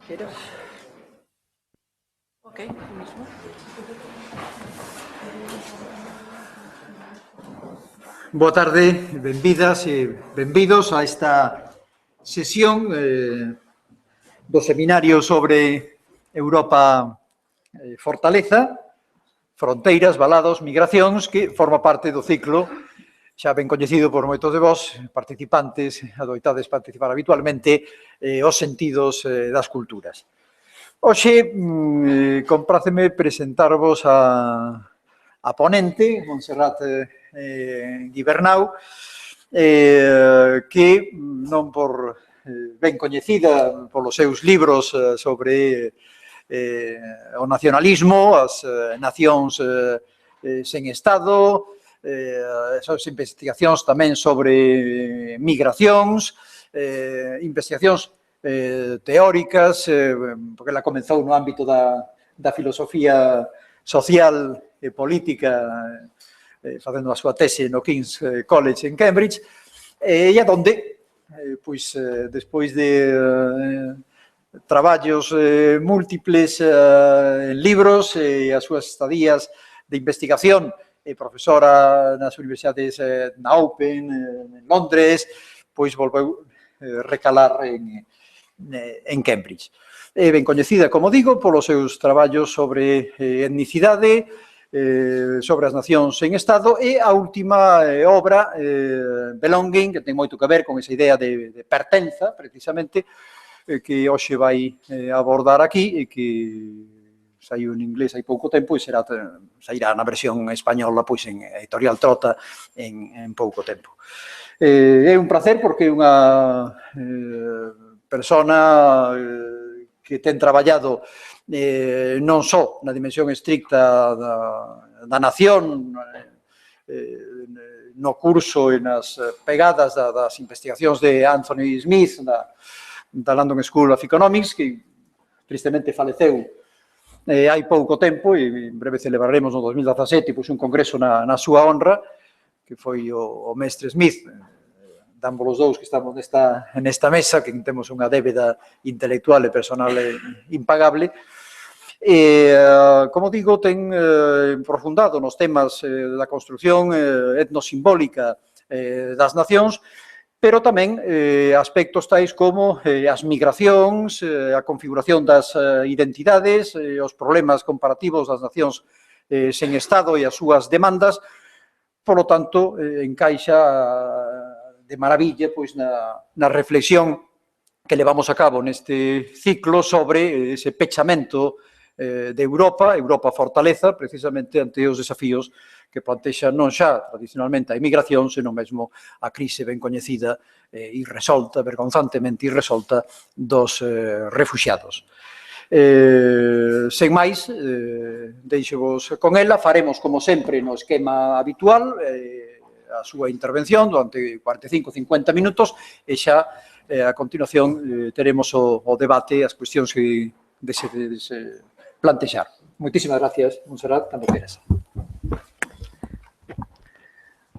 Quero? Ok, mismo. Boa tarde, benvidas e benvidos a esta sesión do seminario sobre Europa Fortaleza, Fronteiras, Valados, Migracións, que forma parte do ciclo xa ben coñecido por moitos de vós, participantes, adoitades participar habitualmente, os sentidos das culturas. Hoxe, compráceme presentarvos a ponente, Montserrat Guibernau, que non por ben coñecida polos seus libros sobre o nacionalismo, as nacións sen Estado, as investigacións tamén sobre migracións, investigacións teóricas, porque ela comenzou no ámbito da filosofía social e política, facendo a súa tese no King's College en Cambridge, e a donde, despois de traballos múltiples en libros e as súas estadías de investigación, profesora nas universidades na Open, en Londres, pois volveu recalar en Cambridge. É ben coñecida, como digo, polos seus traballos sobre etnicidade, sobre as nacións en Estado, e a última obra, Belonging, que ten moito que ver con esa idea de pertenza, precisamente, que hoxe vai abordar aquí, e que saiu en inglés hai pouco tempo e sairá na versión española pois en Editorial Trota en pouco tempo. É un placer porque é unha persona que ten traballado non só na dimensión estricta da nación, no curso e nas pegadas das investigacións de Anthony Smith da London School of Economics, que tristemente faleceu hai pouco tempo, e en breve celebraremos no 2017 un congreso na súa honra, que foi o mestre Smith. Damos os dous que estamos nesta mesa, que temos unha débeda intelectual e personal impagable. Como digo, ten profundado nos temas da construción etnosimbólica das nacións, pero tamén aspectos tais como as migracións, a configuración das identidades, os problemas comparativos das nacións sen Estado e as súas demandas. Por lo tanto, encaixa de maravilla pois na reflexión que levamos a cabo neste ciclo sobre ese pechamento de Europa Fortaleza, precisamente ante os desafíos que plantexa non xa tradicionalmente a emigración, senón mesmo a crise ben coñecida irresolta, vergonzantemente irresolta, dos refuxiados. Sen máis, deixo-vos con ela, faremos como sempre no esquema habitual, a súa intervención durante 45-50 minutos e xa a continuación teremos o debate, as cuestións que dese plantexar. Moitísimas gracias, Montserrat, cando queras.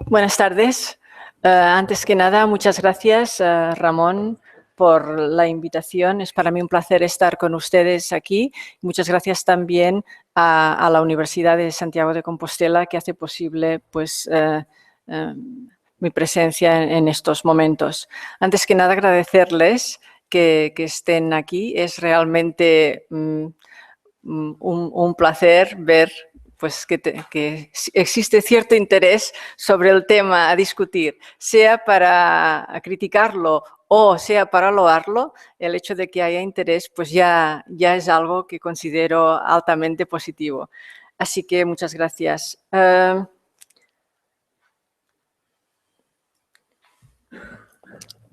Buenas tardes. Antes que nada, muchas gracias, Ramón, por la invitación. Es para mí un placer estar con ustedes aquí. Muchas gracias también a la Universidad de Santiago de Compostela, que hace posible pues, mi presencia en estos momentos. Antes que nada, agradecerles que estén aquí. Es realmente un placer ver pues, que existe cierto interés sobre el tema a discutir, sea para criticarlo o sea para loarlo. El hecho de que haya interés pues ya es algo que considero altamente positivo. Así que muchas gracias.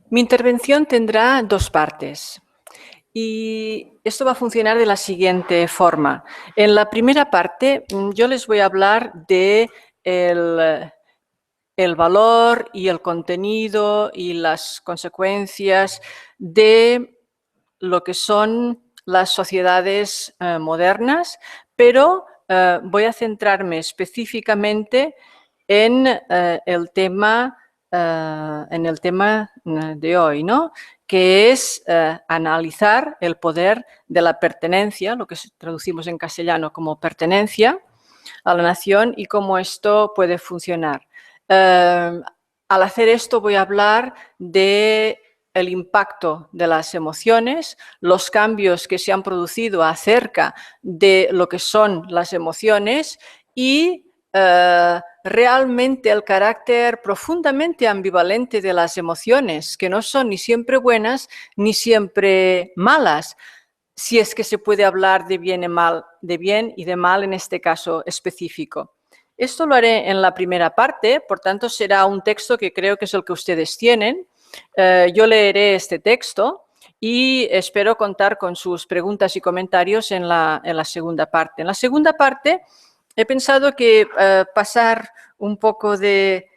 Mi intervención tendrá dos partes. Y esto va a funcionar de la siguiente forma. En la primera parte, yo les voy a hablar de el valor y el contenido y las consecuencias de lo que son las sociedades modernas, pero voy a centrarme específicamente en el tema en el tema de hoy, ¿no? Que es analizar el poder de la pertenencia, lo que traducimos en castellano como pertenencia a la nación y cómo esto puede funcionar. Al hacer esto voy a hablar de el impacto de las emociones, los cambios que se han producido acerca de lo que son las emociones y realmente el carácter profundamente ambivalente de las emociones, que no son ni siempre buenas ni siempre malas, si es que se puede hablar de bien y de mal en este caso específico. Esto lo haré en la primera parte, por tanto será un texto que creo que es el que ustedes tienen. Yo leeré este texto y espero contar con sus preguntas y comentarios en la segunda parte. En la segunda parte he pensado que pasar un poco de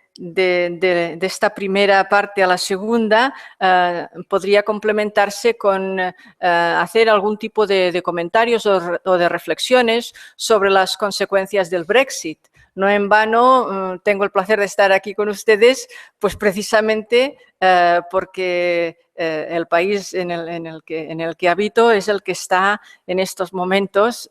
esta primera parte a la segunda podría complementarse con hacer algún tipo de comentarios o de reflexiones sobre las consecuencias del Brexit. No en vano tengo el placer de estar aquí con ustedes, pues precisamente porque el país en el que habito es el que está en estos momentos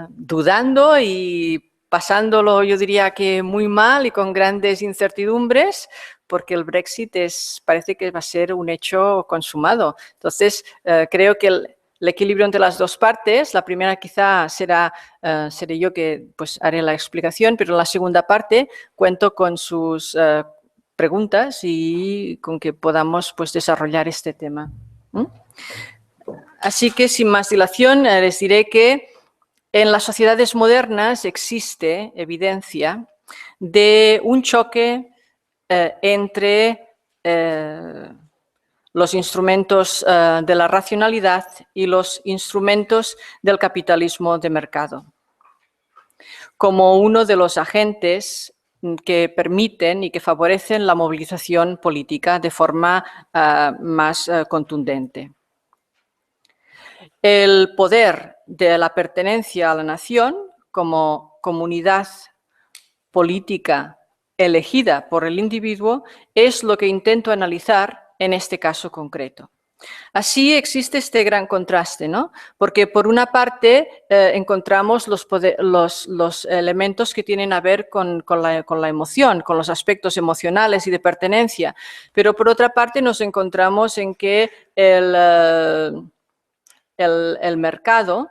dudando y pasándolo, yo diría que muy mal y con grandes incertidumbres, porque el Brexit parece que va a ser un hecho consumado. Entonces, creo que el equilibrio entre las dos partes, la primera quizá seré yo que pues, haré la explicación, pero en la segunda parte cuento con sus preguntas y con que podamos pues, desarrollar este tema. Así que, sin más dilación, les diré que en las sociedades modernas existe evidencia de un choque entre los instrumentos de la racionalidad y los instrumentos del capitalismo de mercado, como uno de los agentes que permiten y que favorecen la movilización política de forma más contundente. El poder de la pertenencia a la nación como comunidad política elegida por el individuo es lo que intento analizar en este caso concreto. Así existe este gran contraste, ¿no? Porque por una parte encontramos los elementos que tienen a ver con la emoción, con los aspectos emocionales y de pertenencia, pero por otra parte nos encontramos en que el mercado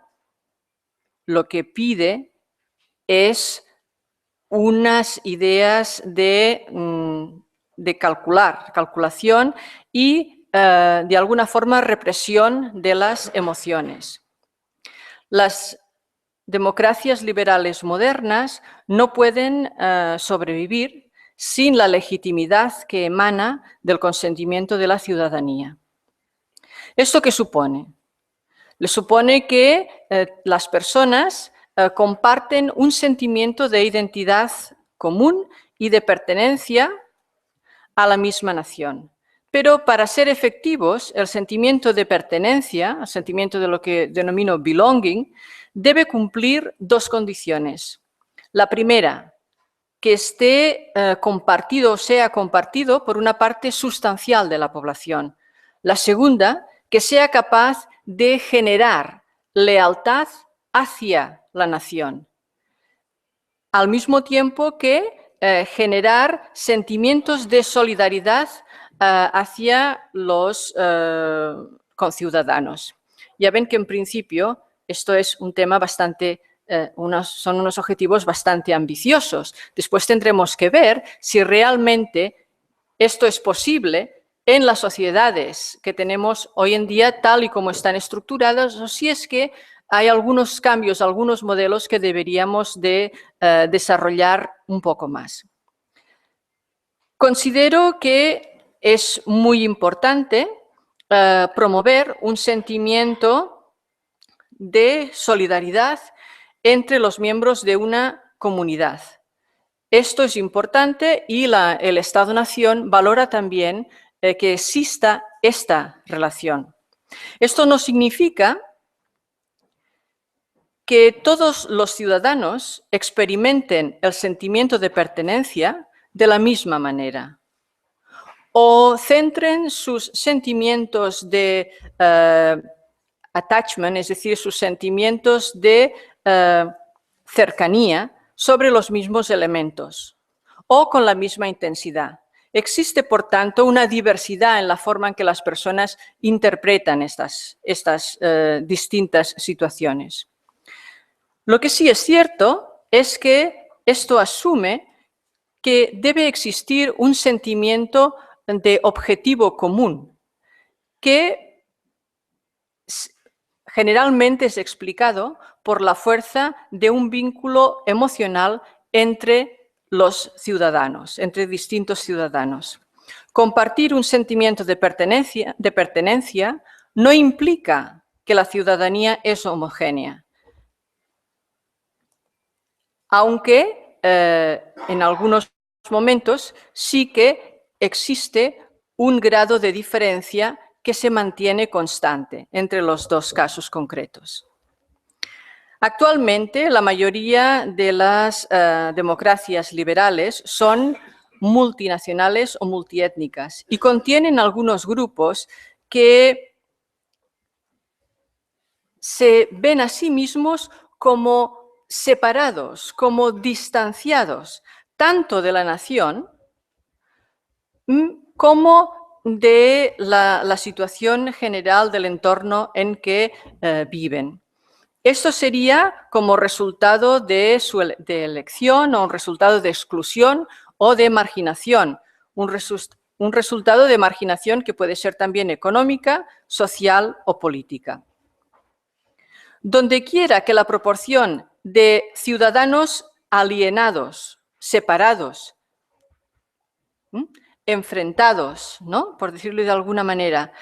lo que pide es unas ideas de calculación y de alguna forma represión de las emociones. Las democracias liberales modernas no pueden sobrevivir sin la legitimidad que emana del consentimiento de la ciudadanía. ¿Esto qué supone? Le supone que las personas comparten un sentimiento de identidad común y de pertenencia a la misma nación. Pero para ser efectivos, el sentimiento de pertenencia, el sentimiento de lo que denomino belonging, debe cumplir dos condiciones. La primera, que esté compartido o sea compartido por una parte sustancial de la población. La segunda, que sea capaz de generar lealtad hacia la nación, al mismo tiempo que generar sentimientos de solidaridad hacia los conciudadanos. Ya ven que en principio esto es un tema bastante, son unos objetivos bastante ambiciosos. Después tendremos que ver si realmente esto es posible en las sociedades que tenemos hoy en día tal y como están estructuradas o si es que hay algunos cambios, algunos modelos que deberíamos de desarrollar un poco más. Considero que es muy importante promover un sentimiento de solidaridad entre los miembros de una comunidad. Esto es importante y el Estado-Nación valora también que exista esta relación. Esto no significa que todos los ciudadanos experimenten el sentimiento de pertenencia de la misma manera o centren sus sentimientos de attachment, es decir, sus sentimientos de cercanía sobre los mismos elementos o con la misma intensidad. Existe, por tanto, una diversidad en la forma en que las personas interpretan estas distintas situaciones. Lo que sí es cierto es que esto asume que debe existir un sentimiento de objetivo común que generalmente es explicado por la fuerza de un vínculo emocional entre los ciudadanos, entre distintos ciudadanos. Compartir un sentimiento de pertenencia no implica que la ciudadanía es homogénea, aunque en algunos momentos sí que existe un grado de diferencia que se mantiene constante entre los dos casos concretos. Actualmente, la mayoría de las democracias liberales son multinacionales o multiétnicas y contienen algunos grupos que se ven a sí mismos como separados, como distanciados, tanto de la nación como de la situación general del entorno en que viven. Esto sería como resultado de elección o un resultado de exclusión o de marginación, un resultado de marginación que puede ser también económica, social o política. Donde quiera que la proporción de ciudadanos alienados, separados, enfrentados, ¿no?, por decirlo de alguna manera,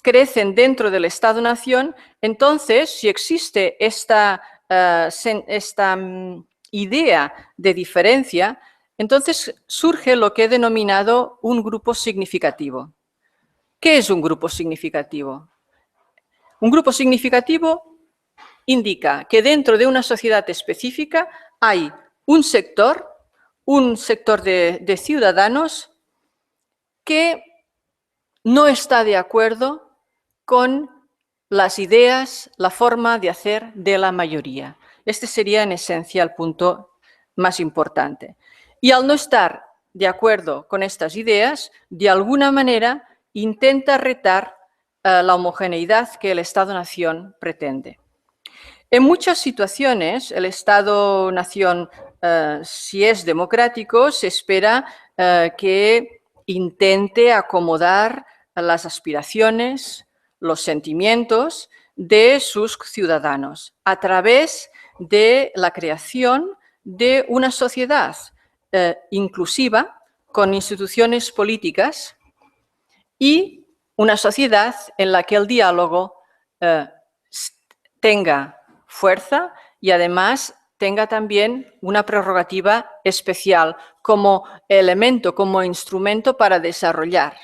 crecen dentro del Estado-nación, entonces, si existe esta idea de diferencia, entonces surge lo que he denominado un grupo significativo. ¿Qué es un grupo significativo? Un grupo significativo indica que dentro de una sociedad específica hay un sector de ciudadanos que no está de acuerdo con las ideas, la forma de hacer de la mayoría. Este sería en esencia el punto más importante. Y al no estar de acuerdo con estas ideas, de alguna manera intenta retar la homogeneidad que el Estado-nación pretende. En muchas situaciones, el Estado-nación, si es democrático, se espera que intente acomodar las aspiraciones, los sentimientos de sus ciudadanos a través de la creación de una sociedad inclusiva con instituciones políticas y una sociedad en la que el diálogo tenga fuerza y además tenga también una prerrogativa especial como elemento, como instrumento para desarrollar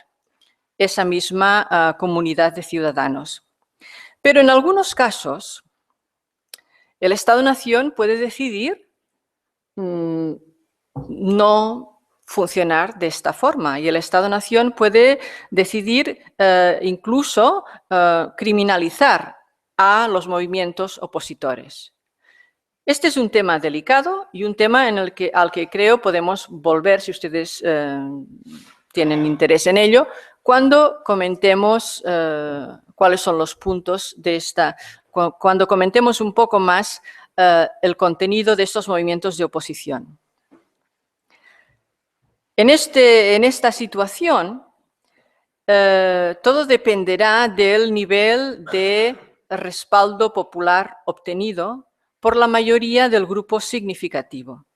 esa misma comunidad de ciudadanos. Pero en algunos casos, el Estado-nación puede decidir no funcionar de esta forma y el Estado-nación puede decidir incluso criminalizar a los movimientos opositores. Este es un tema delicado y un tema al que creo podemos volver, si ustedes tienen interés en ello, cuando comentemos cuáles son los puntos de cuando comentemos un poco más el contenido de estos movimientos de oposición. En esta situación, todo dependerá del nivel de respaldo popular obtenido por la mayoría del grupo significativo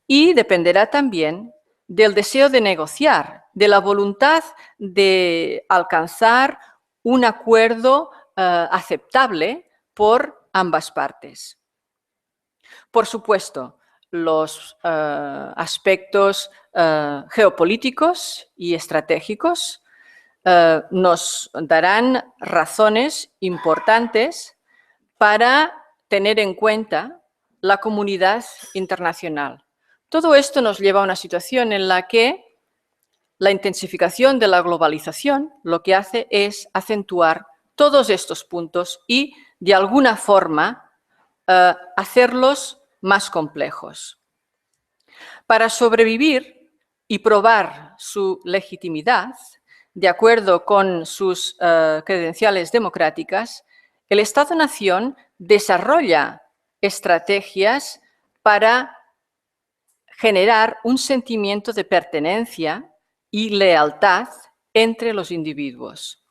y dependerá también del deseo de negociar, de la voluntad de alcanzar un acuerdo aceptable por ambas partes. Por supuesto, los aspectos geopolíticos y estratégicos nos darán razones importantes para tener en cuenta la comunidad internacional, Todo esto nos lleva a una situación en la que la intensificación de la globalización lo que hace es acentuar todos estos puntos y, de alguna forma, hacerlos más complejos. Para sobrevivir y probar su legitimidad, de acuerdo con sus credenciales democráticas, el Estado-nación desarrolla estrategias para generar un sentimiento de pertenencia y lealtad entre los individuos.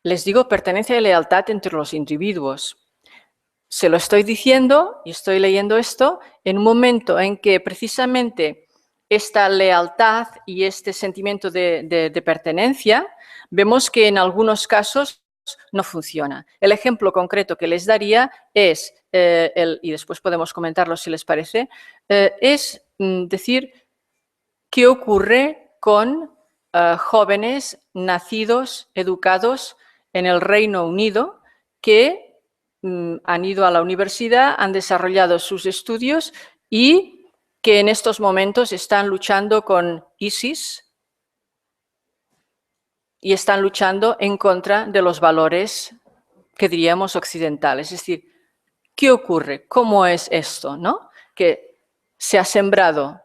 Les digo pertenencia y lealtad entre los individuos. Se lo estoy diciendo y estoy leyendo esto en un momento en que precisamente esta lealtad y este sentimiento de pertenencia, vemos que en algunos casos no funciona. El ejemplo concreto que les daría es, y después podemos comentarlo si les parece, es decir qué ocurre con jóvenes nacidos, educados en el Reino Unido, que han ido a la universidad, han desarrollado sus estudios y que en estos momentos están luchando con ISIS y están luchando en contra de los valores que diríamos occidentales. Es decir, ¿qué ocurre? ¿Cómo es esto? ¿No? Que se ha sembrado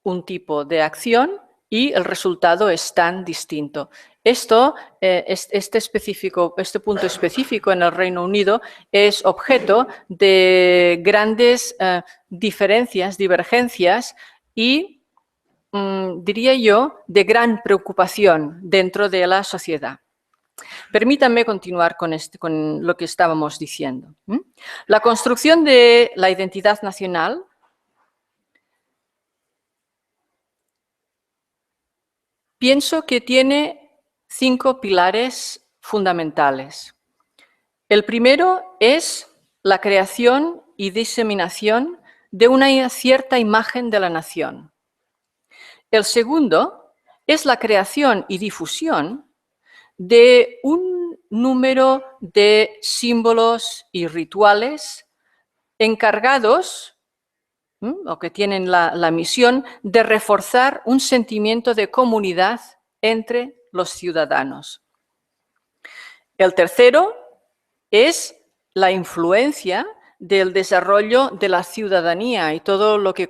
un tipo de acción y el resultado es tan distinto. Esto, este punto específico en el Reino Unido es objeto de grandes diferencias, divergencias y, diría yo, de gran preocupación dentro de la sociedad. Permítanme continuar con lo que estábamos diciendo. La construcción de la identidad nacional pienso que tiene 5 pilares fundamentales. El primero es la creación y diseminación de una cierta imagen de la nación. El segundo es la creación y difusión de un número de símbolos y rituales encargados o que tienen la misión de reforzar un sentimiento de comunidad entre los ciudadanos. El tercero es la influencia del desarrollo de la ciudadanía y todo lo que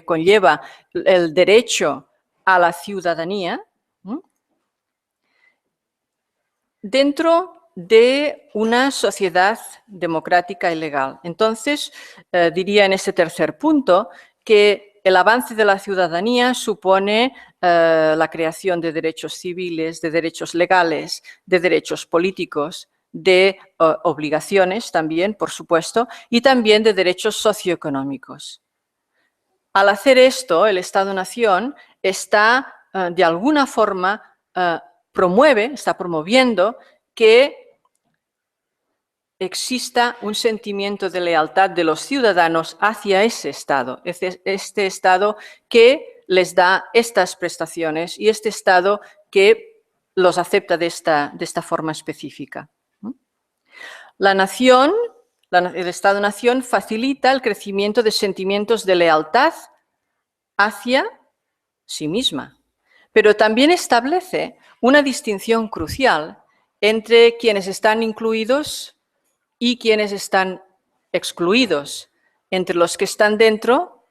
conlleva el derecho a la ciudadanía dentro de una sociedad democrática y legal. Entonces, diría en ese tercer punto que el avance de la ciudadanía supone la creación de derechos civiles, de derechos legales, de derechos políticos, de obligaciones también, por supuesto, y también de derechos socioeconómicos. Al hacer esto, el Estado-nación está, de alguna forma, está promoviendo que exista un sentimiento de lealtad de los ciudadanos hacia ese Estado, este Estado que les da estas prestaciones y este Estado que los acepta de esta forma específica. La nación, el Estado-nación facilita el crecimiento de sentimientos de lealtad hacia sí misma, pero también establece una distinción crucial entre quienes están incluidos y quienes están excluidos, entre los que están dentro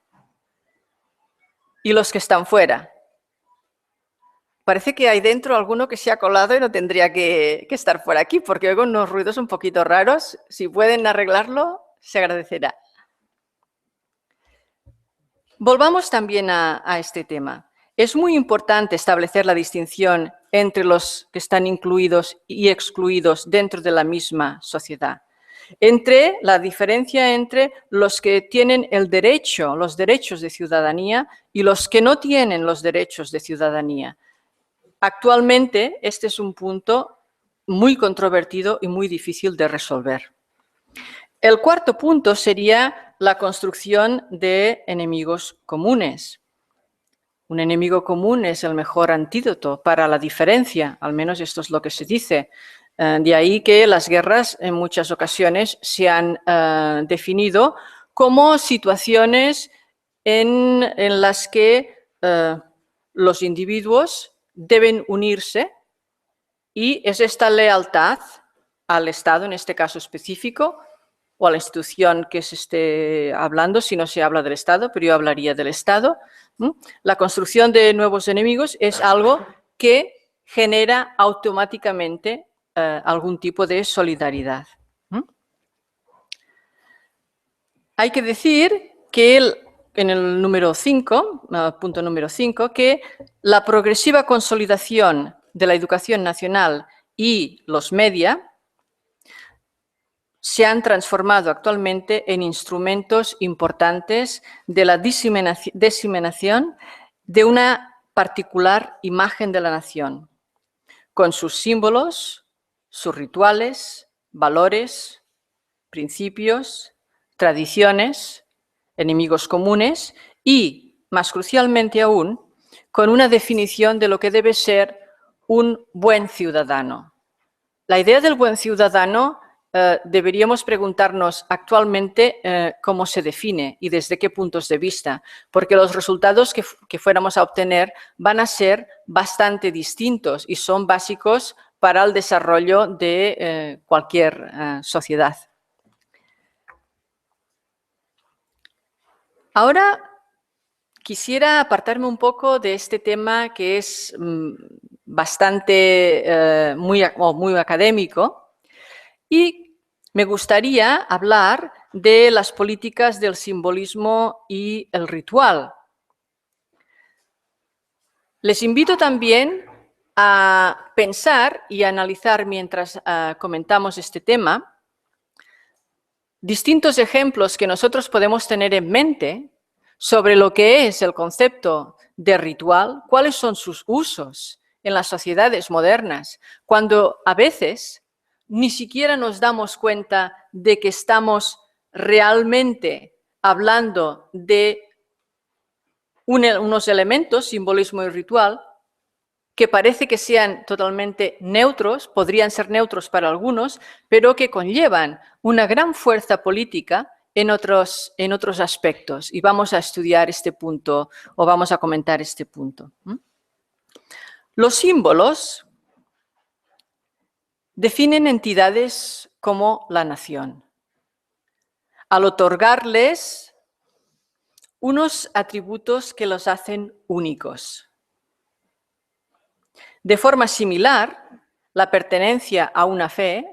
y los que están fuera. Parece que hay dentro alguno que se ha colado y no tendría que estar por aquí, porque oigo unos ruidos un poquito raros. Si pueden arreglarlo, se agradecerá. Volvamos también a este tema. Es muy importante establecer la distinción entre los que están incluidos y excluidos dentro de la misma sociedad. La diferencia entre los que tienen los derechos de ciudadanía y los que no tienen los derechos de ciudadanía. Actualmente, este es un punto muy controvertido y muy difícil de resolver. El cuarto punto sería la construcción de enemigos comunes. Un enemigo común es el mejor antídoto para la diferencia, al menos esto es lo que se dice. De ahí que las guerras en muchas ocasiones se han definido como situaciones en las que los individuos deben unirse y es esta lealtad al Estado, en este caso específico, o a la institución que se esté hablando, si no se habla del Estado, pero yo hablaría del Estado. La construcción de nuevos enemigos es algo que genera automáticamente algún tipo de solidaridad. Hay que decir que en el número 5, punto número 5, que la progresiva consolidación de la educación nacional y los media se han transformado actualmente en instrumentos importantes de la diseminación de una particular imagen de la nación, con sus símbolos, sus rituales, valores, principios, tradiciones, enemigos comunes y, más crucialmente aún, con una definición de lo que debe ser un buen ciudadano. La idea del buen ciudadano deberíamos preguntarnos actualmente cómo se define y desde qué puntos de vista, porque los resultados que fuéramos a obtener van a ser bastante distintos y son básicos para el desarrollo de cualquier sociedad. Ahora quisiera apartarme un poco de este tema que es bastante muy académico y me gustaría hablar de las políticas del simbolismo y el ritual. Les invito también a pensar y a analizar mientras comentamos este tema distintos ejemplos que nosotros podemos tener en mente sobre lo que es el concepto de ritual, cuáles son sus usos en las sociedades modernas, cuando a veces ni siquiera nos damos cuenta de que estamos realmente hablando de unos elementos, simbolismo y ritual, que parece que sean totalmente neutros, podrían ser neutros para algunos, pero que conllevan una gran fuerza política en otros aspectos. Y vamos a estudiar este punto o vamos a comentar este punto. Los símbolos definen entidades como la nación, al otorgarles unos atributos que los hacen únicos. De forma similar, la pertenencia a una fe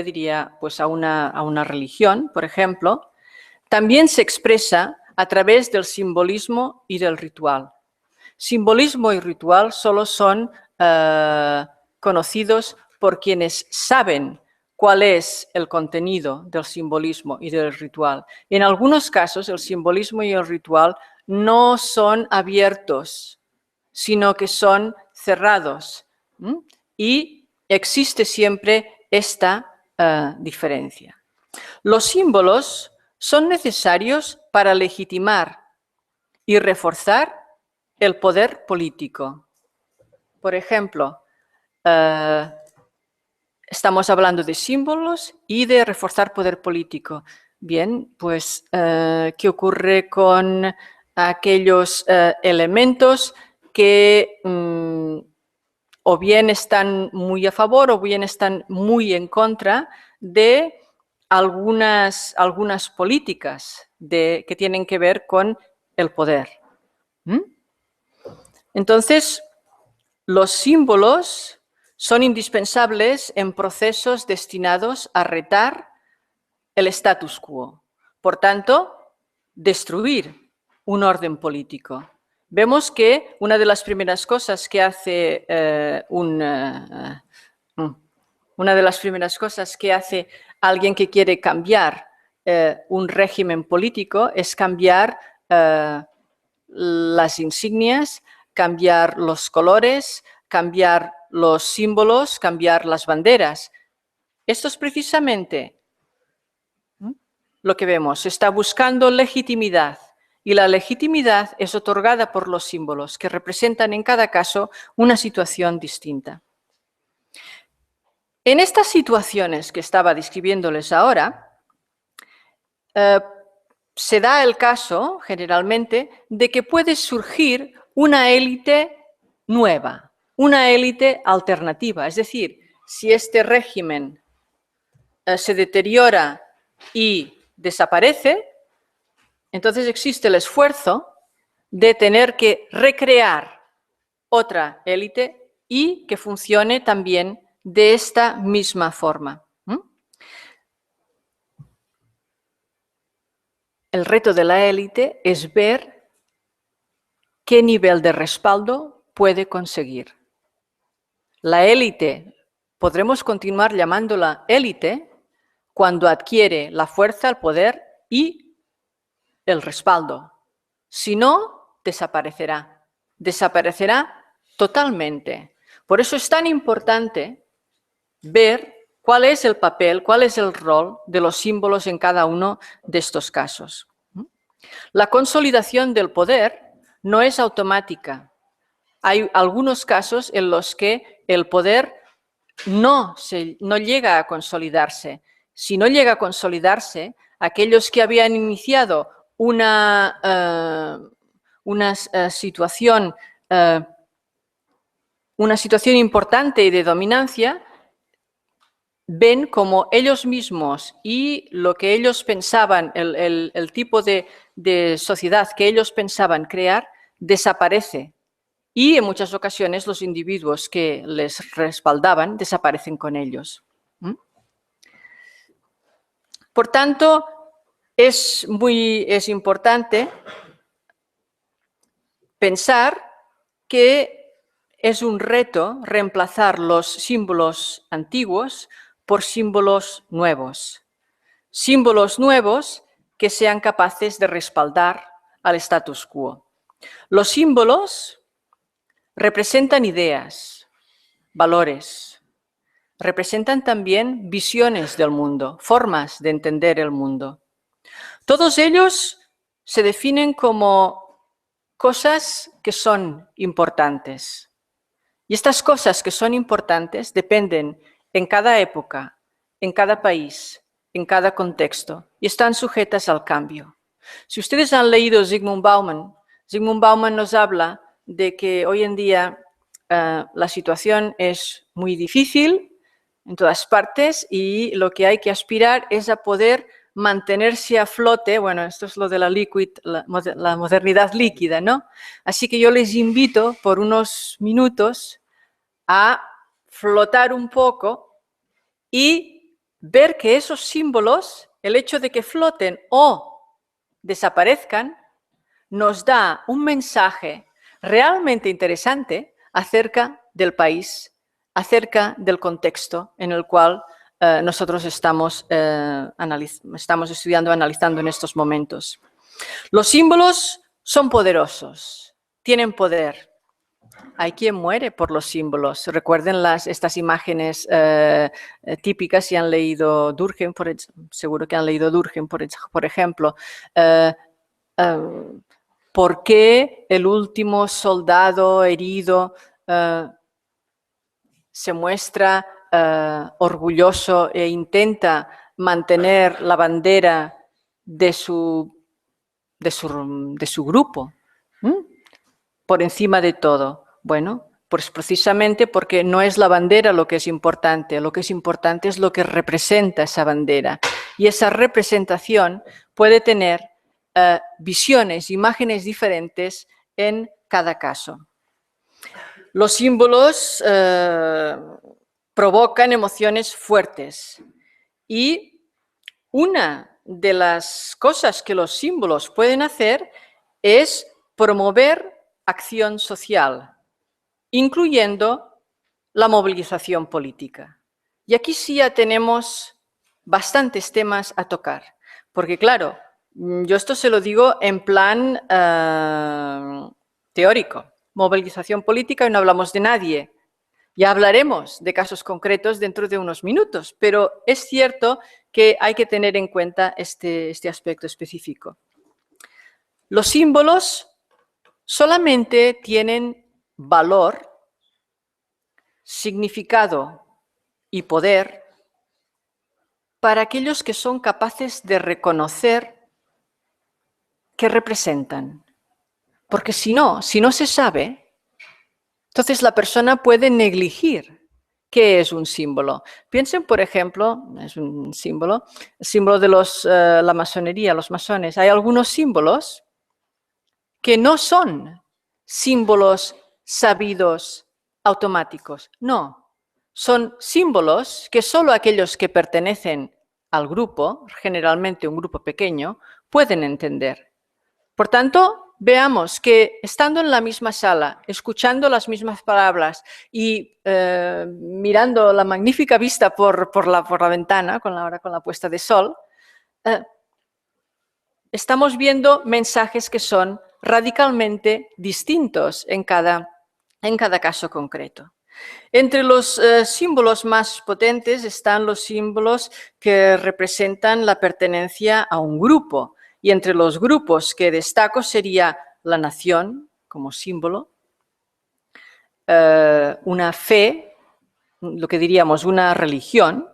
diría pues a una religión, por ejemplo, también se expresa a través del simbolismo y del ritual. Simbolismo y ritual solo son conocidos por quienes saben cuál es el contenido del simbolismo y del ritual. En algunos casos, el simbolismo y el ritual no son abiertos, sino que son cerrados. Y existe siempre esta diferencia. Los símbolos son necesarios para legitimar y reforzar el poder político. Por ejemplo, estamos hablando de símbolos y de reforzar poder político. Bien, pues, ¿qué ocurre con aquellos elementos que o bien están muy a favor o bien están muy en contra de algunas políticas que tienen que ver con el poder? Entonces, los símbolos son indispensables en procesos destinados a retar el status quo. Por tanto, destruir un orden político. Vemos que una de las primeras cosas que hace alguien que quiere cambiar un régimen político es cambiar las insignias, cambiar los colores, cambiar los símbolos, cambiar las banderas. Esto es precisamente lo que vemos. Se está buscando legitimidad y la legitimidad es otorgada por los símbolos que representan en cada caso una situación distinta. En estas situaciones que estaba describiéndoles ahora, se da el caso, generalmente, de que puede surgir una élite nueva, una élite alternativa. Es decir, si este régimen se deteriora y desaparece, entonces existe el esfuerzo de tener que recrear otra élite y que funcione también de esta misma forma. El reto de la élite es ver qué nivel de respaldo puede conseguir. La élite, podremos continuar llamándola élite cuando adquiere la fuerza, el poder y el respaldo. Si no, desaparecerá. Desaparecerá totalmente. Por eso es tan importante ver cuál es el papel, cuál es el rol de los símbolos en cada uno de estos casos. La consolidación del poder no es automática. Hay algunos casos en los que el poder no llega a consolidarse. Si no llega a consolidarse, aquellos que habían iniciado una situación importante y de dominancia, ven como ellos mismos y lo que ellos pensaban, el tipo de sociedad que ellos pensaban crear, desaparece. Y en muchas ocasiones los individuos que les respaldaban desaparecen con ellos. Por tanto, es importante pensar que es un reto reemplazar los símbolos antiguos por símbolos nuevos. Símbolos nuevos que sean capaces de respaldar al status quo. Los símbolos representan ideas, valores, representan también visiones del mundo, formas de entender el mundo. Todos ellos se definen como cosas que son importantes. Y estas cosas que son importantes dependen en cada época, en cada país, en cada contexto, y están sujetas al cambio. Si ustedes han leído Zygmunt Bauman nos habla de que hoy en día la situación es muy difícil en todas partes y lo que hay que aspirar es a poder mantenerse a flote. Bueno, esto es lo de la modernidad líquida, ¿no? Así que yo les invito por unos minutos a flotar un poco y ver que esos símbolos, el hecho de que floten o desaparezcan, nos da un mensaje realmente interesante acerca del país, acerca del contexto en el cual nosotros estamos estudiando, analizando en estos momentos. Los símbolos son poderosos, tienen poder. Hay quien muere por los símbolos. Recuerden estas imágenes típicas si han leído Durkheim, seguro que han leído Durkheim, por ejemplo. ¿Por qué el último soldado herido se muestra orgulloso e intenta mantener la bandera de su grupo por encima de todo? Bueno, pues precisamente porque no es la bandera lo que es importante es lo que representa esa bandera. Y esa representación puede tener visiones, imágenes diferentes en cada caso. Los símbolos provocan emociones fuertes y una de las cosas que los símbolos pueden hacer es promover acción social, incluyendo la movilización política. Y aquí sí ya tenemos bastantes temas a tocar, porque claro, yo esto se lo digo en plan teórico, movilización política y no hablamos de nadie. Ya hablaremos de casos concretos dentro de unos minutos, pero es cierto que hay que tener en cuenta este aspecto específico. Los símbolos solamente tienen valor, significado y poder para aquellos que son capaces de reconocer ¿qué representan? Porque si no se sabe, entonces la persona puede negligir qué es un símbolo. Piensen, por ejemplo, es un símbolo, el símbolo de la masonería, los masones. Hay algunos símbolos que no son símbolos sabidos automáticos, no. Son símbolos que solo aquellos que pertenecen al grupo, generalmente un grupo pequeño, pueden entender. Por tanto, veamos que estando en la misma sala, escuchando las mismas palabras y mirando la magnífica vista por la ventana, ahora con la puesta de sol, estamos viendo mensajes que son radicalmente distintos en cada caso concreto. Entre los símbolos más potentes están los símbolos que representan la pertenencia a un grupo. Y entre los grupos que destaco sería la nación como símbolo, una fe, lo que diríamos una religión,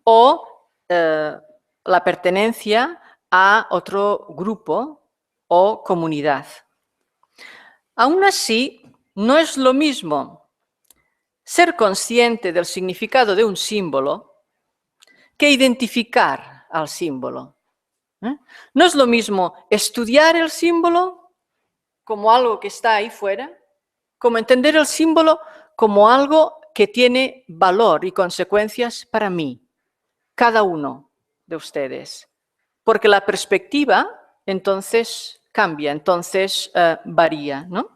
o la pertenencia a otro grupo o comunidad. Aún así, no es lo mismo ser consciente del significado de un símbolo que identificar al símbolo. No es lo mismo estudiar el símbolo como algo que está ahí fuera, como entender el símbolo como algo que tiene valor y consecuencias para mí, cada uno de ustedes. Porque la perspectiva entonces cambia, entonces varía, ¿no?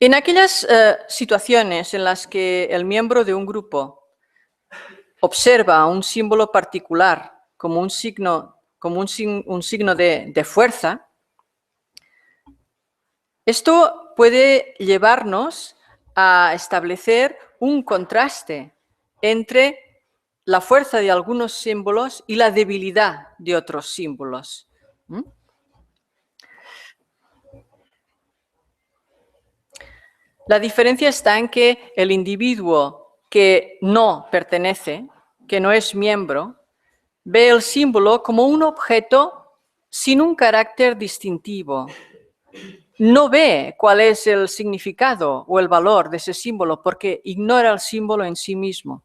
En aquellas situaciones en las que el miembro de un grupo observa un símbolo particular como un signo de fuerza, esto puede llevarnos a establecer un contraste entre la fuerza de algunos símbolos y la debilidad de otros símbolos. La diferencia está en que el individuo que no pertenece, que no es miembro, ve el símbolo como un objeto sin un carácter distintivo. No ve cuál es el significado o el valor de ese símbolo porque ignora el símbolo en sí mismo.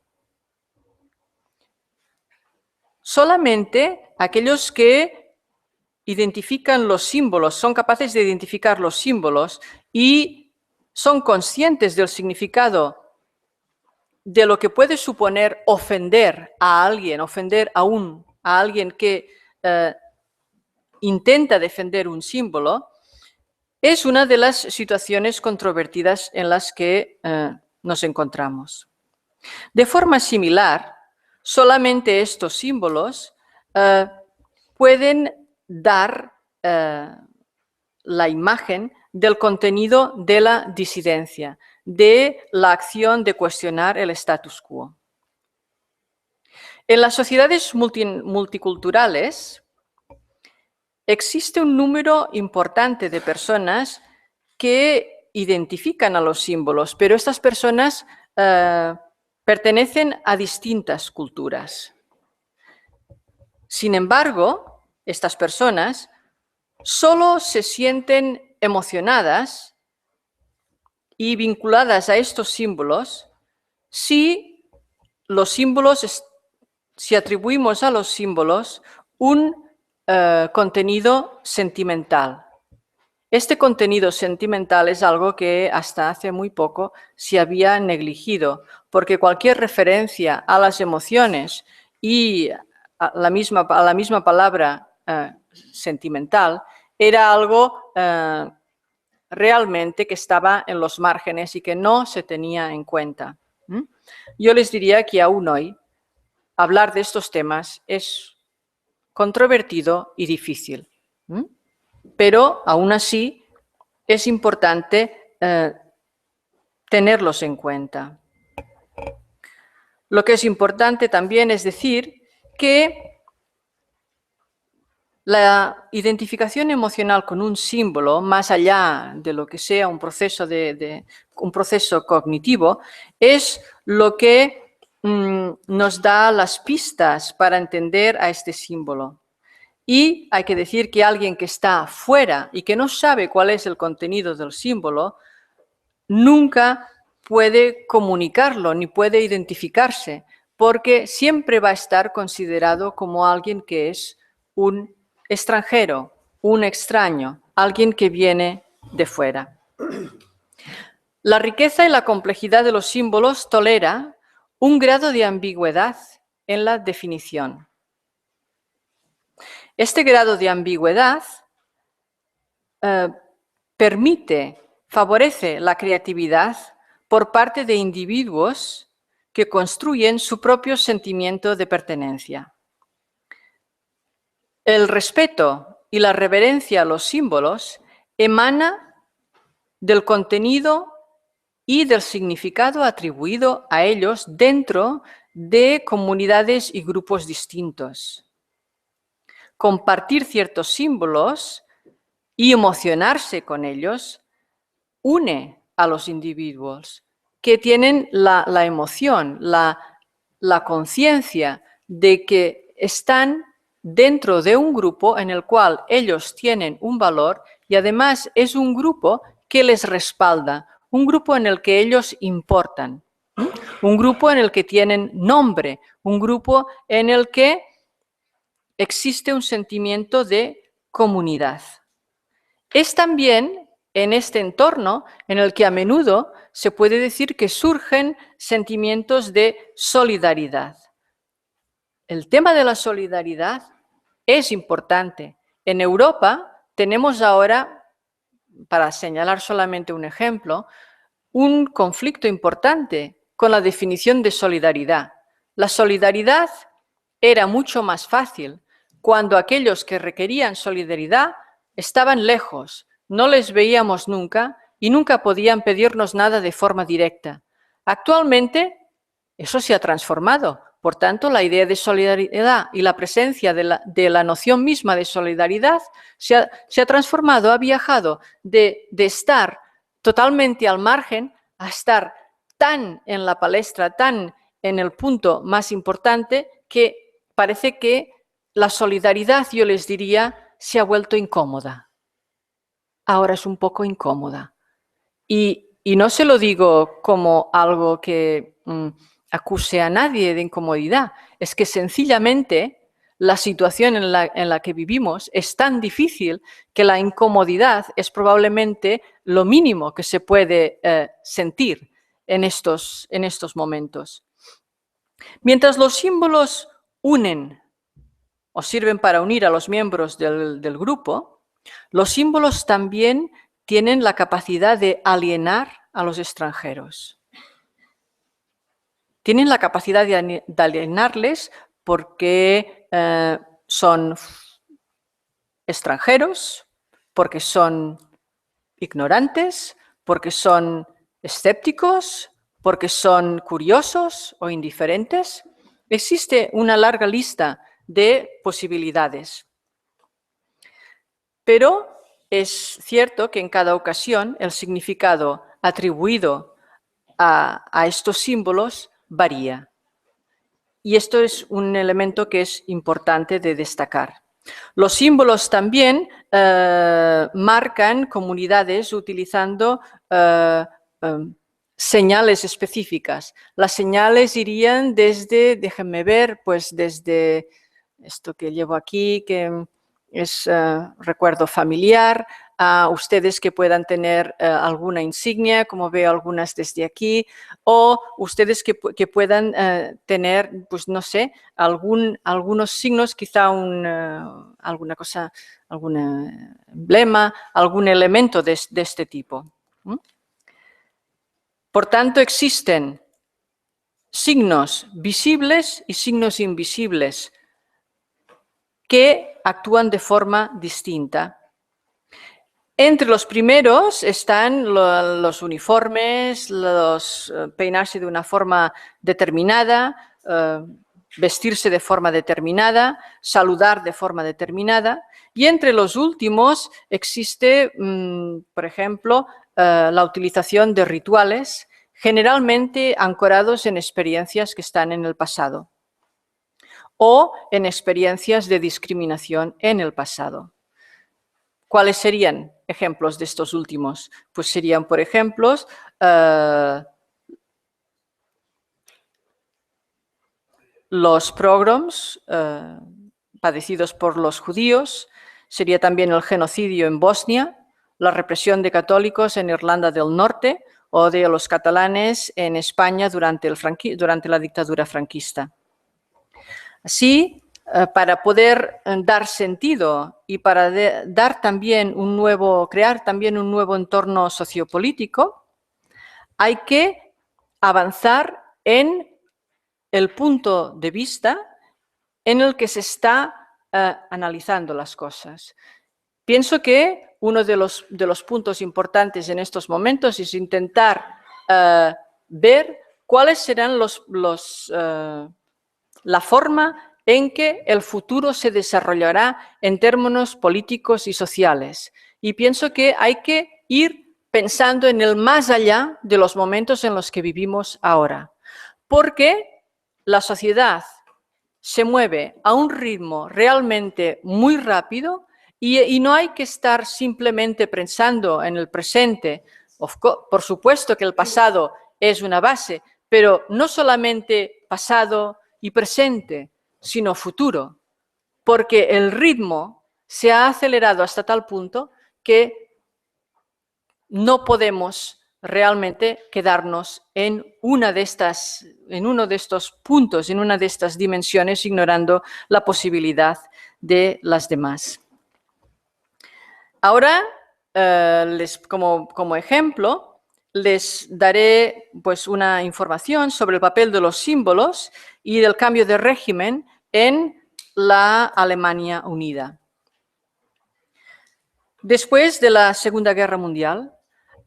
Solamente aquellos que identifican los símbolos, son capaces de identificar los símbolos y son conscientes del significado de lo que puede suponer ofender a alguien, a alguien que intenta defender un símbolo, es una de las situaciones controvertidas en las que nos encontramos. De forma similar, solamente estos símbolos pueden dar la imagen del contenido de la disidencia, de la acción de cuestionar el status quo. En las sociedades multiculturales existe un número importante de personas que identifican a los símbolos, pero estas personas pertenecen a distintas culturas. Sin embargo, estas personas solo se sienten emocionadas y vinculadas a estos símbolos si atribuimos a los símbolos un contenido sentimental. Este contenido sentimental es algo que hasta hace muy poco se había negligido, porque cualquier referencia a las emociones y a la misma palabra sentimental era algo realmente que estaba en los márgenes y que no se tenía en cuenta. Yo les diría que aún hoy hablar de estos temas es controvertido y difícil, pero aún así es importante tenerlos en cuenta. Lo que es importante también es decir que la identificación emocional con un símbolo, más allá de lo que sea un proceso cognitivo, es lo que nos da las pistas para entender a este símbolo. Y hay que decir que alguien que está fuera y que no sabe cuál es el contenido del símbolo, nunca puede comunicarlo ni puede identificarse, porque siempre va a estar considerado como alguien que es un extranjero, un extraño, alguien que viene de fuera. La riqueza y la complejidad de los símbolos tolera un grado de ambigüedad en la definición. Este grado de ambigüedad favorece la creatividad por parte de individuos que construyen su propio sentimiento de pertenencia. El respeto y la reverencia a los símbolos emana del contenido y del significado atribuido a ellos dentro de comunidades y grupos distintos. Compartir ciertos símbolos y emocionarse con ellos une a los individuos que tienen la emoción, la conciencia de que están dentro de un grupo en el cual ellos tienen un valor y además es un grupo que les respalda, un grupo en el que ellos importan, un grupo en el que tienen nombre, un grupo en el que existe un sentimiento de comunidad. Es también en este entorno en el que a menudo se puede decir que surgen sentimientos de solidaridad. El tema de la solidaridad es importante. En Europa tenemos ahora, para señalar solamente un ejemplo, un conflicto importante con la definición de solidaridad. La solidaridad era mucho más fácil cuando aquellos que requerían solidaridad estaban lejos, no les veíamos nunca y nunca podían pedirnos nada de forma directa. Actualmente eso se ha transformado. Por tanto, la idea de solidaridad y la presencia de la noción misma de solidaridad se ha transformado, ha viajado de estar totalmente al margen a estar tan en la palestra, tan en el punto más importante, que parece que la solidaridad, yo les diría, se ha vuelto incómoda. Ahora es un poco incómoda. Y no se lo digo como algo que acuse a nadie de incomodidad, es que sencillamente la situación en la que vivimos es tan difícil que la incomodidad es probablemente lo mínimo que se puede sentir en estos momentos. Mientras los símbolos unen o sirven para unir a los miembros del grupo, los símbolos también tienen la capacidad de alienar a los extranjeros. Tienen la capacidad de alienarles porque son extranjeros, porque son ignorantes, porque son escépticos, porque son curiosos o indiferentes. Existe una larga lista de posibilidades. Pero es cierto que en cada ocasión el significado atribuido a estos símbolos varía. Y esto es un elemento que es importante de destacar. Los símbolos también marcan comunidades utilizando señales específicas. Las señales irían desde, déjenme ver, pues desde esto que llevo aquí, que es recuerdo familiar, a ustedes que puedan tener alguna insignia, como veo algunas desde aquí, o ustedes que puedan tener, pues no sé, algunos signos, quizá alguna cosa, algún emblema, algún elemento de este tipo. Por tanto, existen signos visibles y signos invisibles que actúan de forma distinta. Entre los primeros están los uniformes, los peinarse de una forma determinada, vestirse de forma determinada, saludar de forma determinada. Y entre los últimos existe, por ejemplo, la utilización de rituales, generalmente ancorados en experiencias que están en el pasado o en experiencias de discriminación en el pasado. ¿Cuáles serían ejemplos de estos últimos? Pues serían, por ejemplo, los pogroms padecidos por los judíos, sería también el genocidio en Bosnia, la represión de católicos en Irlanda del Norte o de los catalanes en España durante la dictadura franquista. Así, para poder dar sentido y para dar también crear también un nuevo entorno sociopolítico, hay que avanzar en el punto de vista en el que se está analizando las cosas. Pienso que uno de los puntos importantes en estos momentos es intentar ver cuáles serán la forma en que el futuro se desarrollará en términos políticos y sociales. Y pienso que hay que ir pensando en el más allá de los momentos en los que vivimos ahora. Porque la sociedad se mueve a un ritmo realmente muy rápido y no hay que estar simplemente pensando en el presente. Por supuesto que el pasado es una base, pero no solamente pasado y presente, sino futuro, porque el ritmo se ha acelerado hasta tal punto que no podemos realmente quedarnos en uno de estos puntos, en una de estas dimensiones, ignorando la posibilidad de las demás. Ahora, como ejemplo, les daré pues, una información sobre el papel de los símbolos y del cambio de régimen en la Alemania unida. Después de la Segunda Guerra Mundial,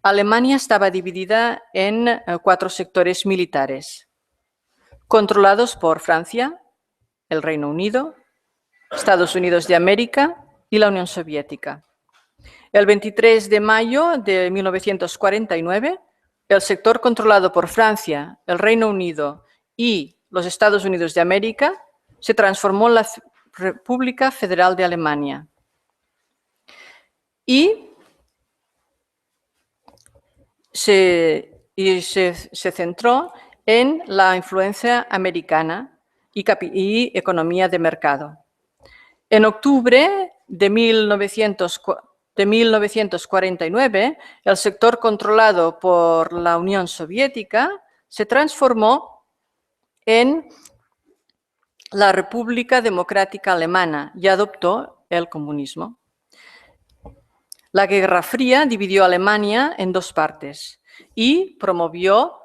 Alemania estaba dividida en 4 sectores militares, controlados por Francia, el Reino Unido, Estados Unidos de América y la Unión Soviética. El 23 de mayo de 1949, el sector controlado por Francia, el Reino Unido y los Estados Unidos de América se transformó en la República Federal de Alemania. Y se centró en la influencia americana y economía de mercado. En octubre de 1949, el sector controlado por la Unión Soviética se transformó en la República Democrática Alemana y adoptó el comunismo. La Guerra Fría dividió a Alemania en 2 partes y promovió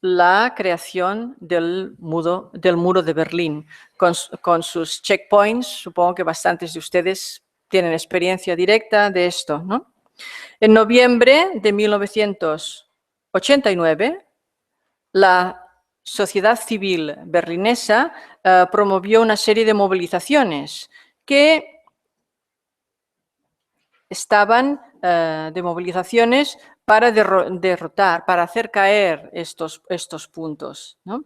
la creación del muro de Berlín, con sus checkpoints. Supongo que bastantes de ustedes tienen experiencia directa de esto, ¿no? En noviembre de 1989, la sociedad civil berlinesa promovió una serie de movilizaciones que estaban para derrotar, para hacer caer estos puntos, ¿no?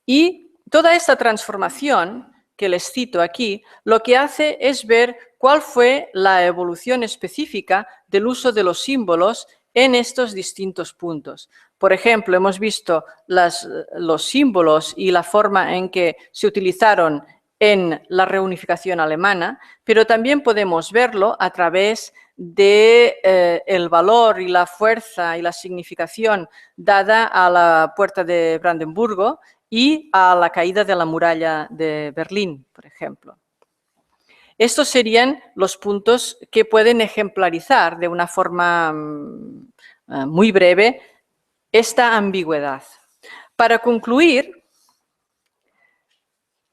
Y toda esta transformación que les cito aquí, lo que hace es ver cuál fue la evolución específica del uso de los símbolos en estos distintos puntos. Por ejemplo, hemos visto los símbolos y la forma en que se utilizaron en la alemana, pero también podemos verlo a través del valor y la fuerza y la significación dada a la Puerta de Brandenburgo y a la caída de la muralla de Berlín, por ejemplo. Estos serían los puntos que pueden ejemplarizar de una forma muy breve esta ambigüedad. Para concluir,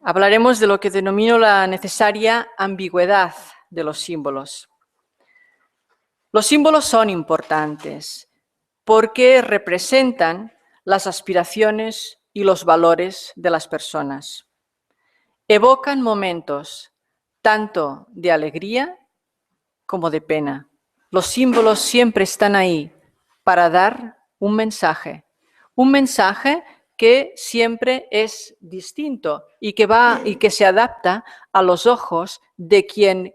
hablaremos de lo que denomino la necesaria ambigüedad de los símbolos. Los símbolos son importantes porque representan las aspiraciones y los valores de las personas. Evocan momentos tanto de alegría como de pena. Los símbolos siempre están ahí para dar un mensaje un mensaje que siempre es distinto y que se adapta a los ojos de quien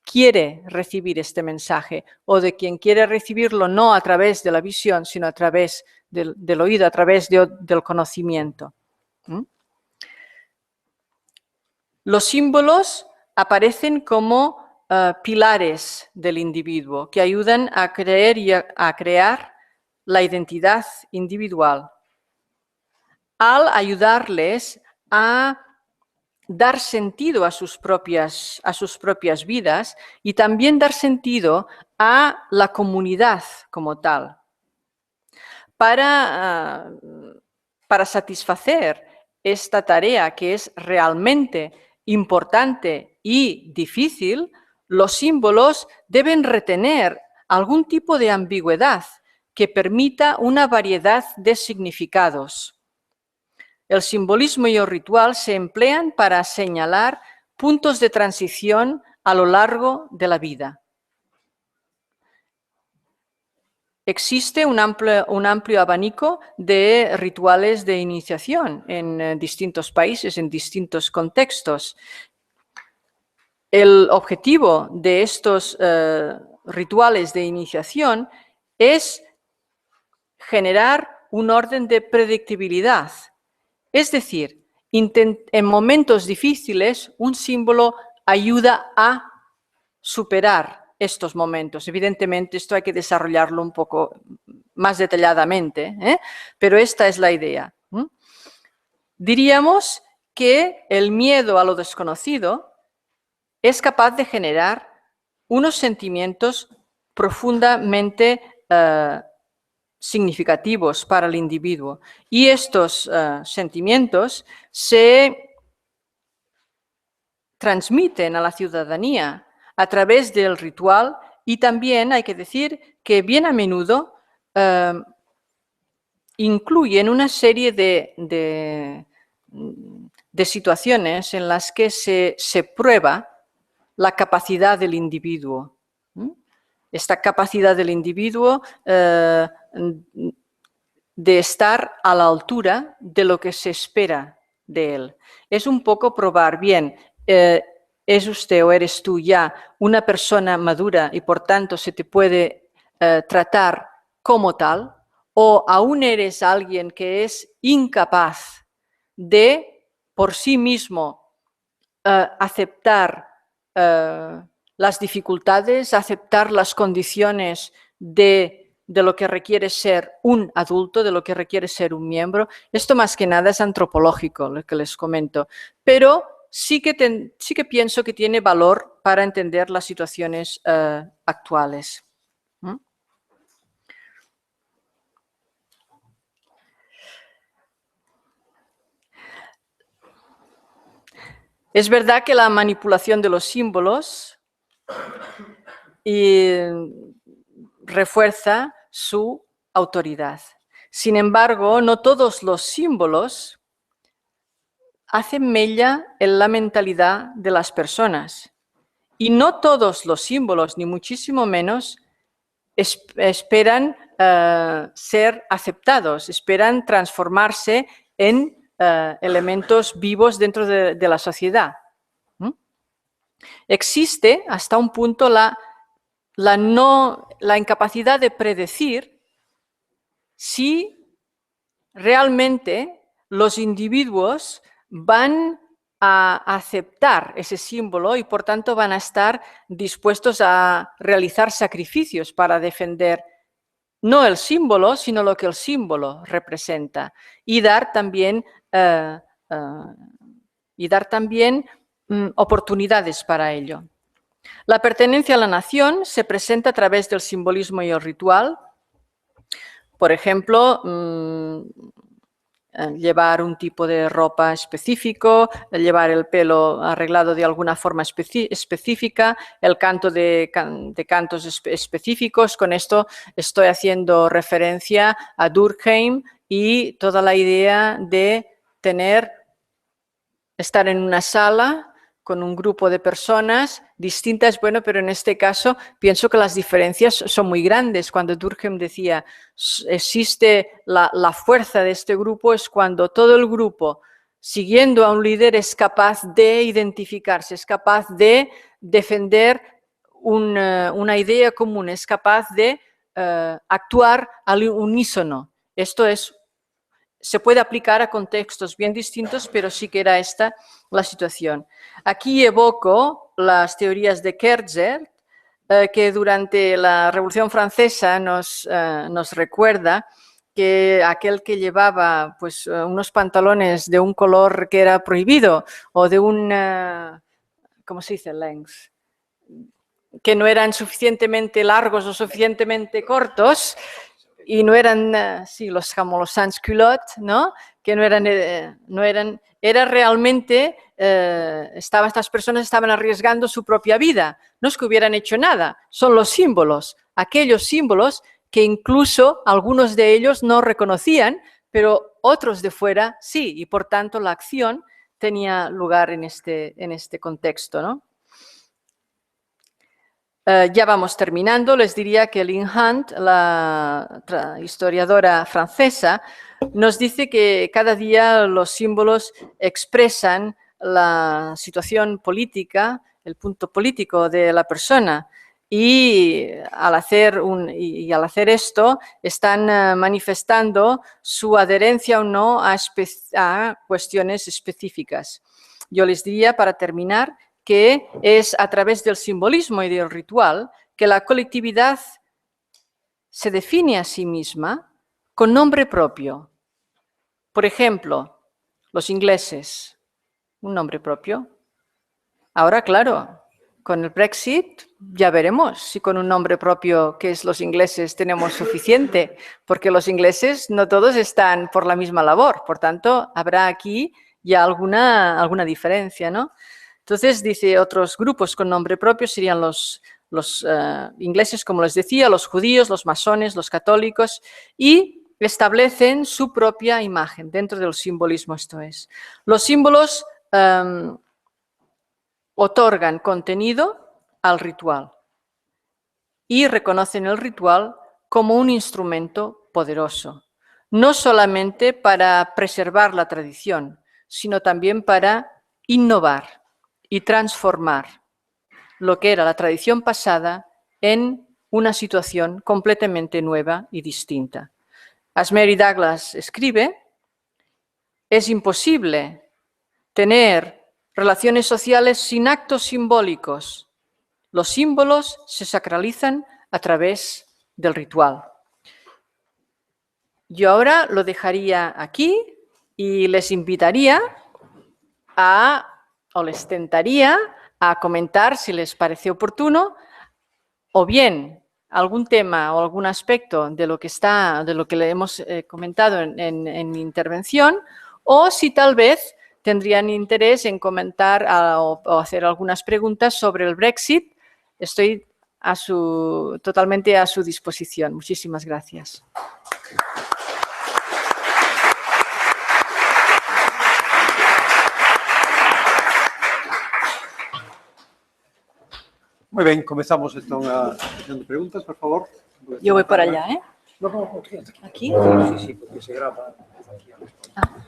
quiere recibir este mensaje o de quien quiere recibirlo no a través de la visión, sino a través del oído, a través del conocimiento. Los símbolos aparecen como pilares del individuo que ayudan a creer y a crear la identidad individual, al ayudarles a dar sentido a sus propias vidas y también dar sentido a la comunidad como tal. Para satisfacer esta tarea que es realmente importante y difícil, los símbolos deben retener algún tipo de ambigüedad que permita una variedad de significados. El simbolismo y el ritual se emplean para señalar puntos de transición a lo largo de la vida. Existe un amplio abanico de rituales de iniciación en distintos países, en distintos contextos. El objetivo de estos rituales de iniciación es generar un orden de predictibilidad. Es decir, en momentos difíciles, un símbolo ayuda a superar estos momentos. Evidentemente, esto hay que desarrollarlo un poco más detalladamente, pero esta es la idea. Diríamos que el miedo a lo desconocido es capaz de generar unos sentimientos profundamente significativos para el individuo. Y estos sentimientos se transmiten a la ciudadanía a través del ritual y también hay que decir que bien a menudo incluyen una serie de situaciones en las que se prueba la capacidad del individuo. Esta capacidad del individuo de estar a la altura de lo que se espera de él. Es un poco probar, bien, ¿es usted o eres tú ya una persona madura y por tanto se te puede tratar como tal? ¿O aún eres alguien que es incapaz de por sí mismo aceptar las dificultades, aceptar las condiciones de lo que requiere ser un adulto, de lo que requiere ser un miembro? Esto más que nada es antropológico, lo que les comento, pero sí que pienso que tiene valor para entender las situaciones actuales. Es verdad que la manipulación de los símbolos refuerza su autoridad. Sin embargo, no todos los símbolos hacen mella en la mentalidad de las personas. Y no todos los símbolos, ni muchísimo menos, esperan ser aceptados, esperan transformarse en elementos vivos dentro de la sociedad. Existe hasta un punto la incapacidad de predecir si realmente los individuos van a aceptar ese símbolo y por tanto van a estar dispuestos a realizar sacrificios para defender no el símbolo, sino lo que el símbolo representa y dar también oportunidades para ello. La pertenencia a la nación se presenta a través del simbolismo y el ritual. Por ejemplo, llevar un tipo de ropa específico, llevar el pelo arreglado de alguna forma específica, el canto de cantos específicos. Con esto estoy haciendo referencia a Durkheim y toda la idea de estar en una sala con un grupo de personas distintas, bueno, pero en este caso pienso que las diferencias son muy grandes. Cuando Durkheim decía, existe la fuerza de este grupo, es cuando todo el grupo, siguiendo a un líder, es capaz de identificarse, es capaz de defender una idea común, es capaz de actuar al unísono. Esto se puede aplicar a contextos bien distintos, pero sí que era esta la situación. Aquí evoco las teorías de Kerzer, que durante la Revolución Francesa nos recuerda que aquel que llevaba pues, unos pantalones de un color que era prohibido o de un, ¿cómo se dice? Length, que no eran suficientemente largos o suficientemente cortos, y no eran, sí, como los sans-culottes, ¿no? Que no eran, era realmente, estas personas estaban arriesgando su propia vida. No es que hubieran hecho nada, son los símbolos, aquellos símbolos que incluso algunos de ellos no reconocían, pero otros de fuera sí, y por tanto la acción tenía lugar en este contexto, ¿no? Ya vamos terminando. Les diría que Lynn Hunt, la historiadora francesa, nos dice que cada día los símbolos expresan la situación política, el punto político de la persona, y al hacer esto están manifestando su adherencia o no a cuestiones específicas. Yo les diría, para terminar, que es a través del simbolismo y del ritual que la colectividad se define a sí misma con nombre propio. Por ejemplo, los ingleses, un nombre propio. Ahora, claro, con el Brexit ya veremos si con un nombre propio que es los ingleses tenemos suficiente, porque los ingleses no todos están por la misma labor, por tanto, habrá aquí ya alguna diferencia, ¿no? Entonces, dice, otros grupos con nombre propio serían los ingleses, como les decía, los judíos, los masones, los católicos, y establecen su propia imagen dentro del simbolismo, esto es. Los símbolos otorgan contenido al ritual y reconocen el ritual como un instrumento poderoso, no solamente para preservar la tradición, sino también para innovar y transformar lo que era la tradición pasada en una situación completamente nueva y distinta. As Mary Douglas escribe, es imposible tener relaciones sociales sin actos simbólicos. Los símbolos se sacralizan a través del ritual. Yo ahora lo dejaría aquí y les invitaría o les tentaría a comentar si les parece oportuno, o bien algún tema o algún aspecto de lo que le hemos comentado en mi intervención, o si tal vez tendrían interés en comentar o hacer algunas preguntas sobre el Brexit. Estoy totalmente a su disposición. Muchísimas gracias. Moi ben, comezamos entón a sesión de preguntas, por favor. Yo voy para allá, ¿eh? No, ¿Aquí? Sí, porque se graba.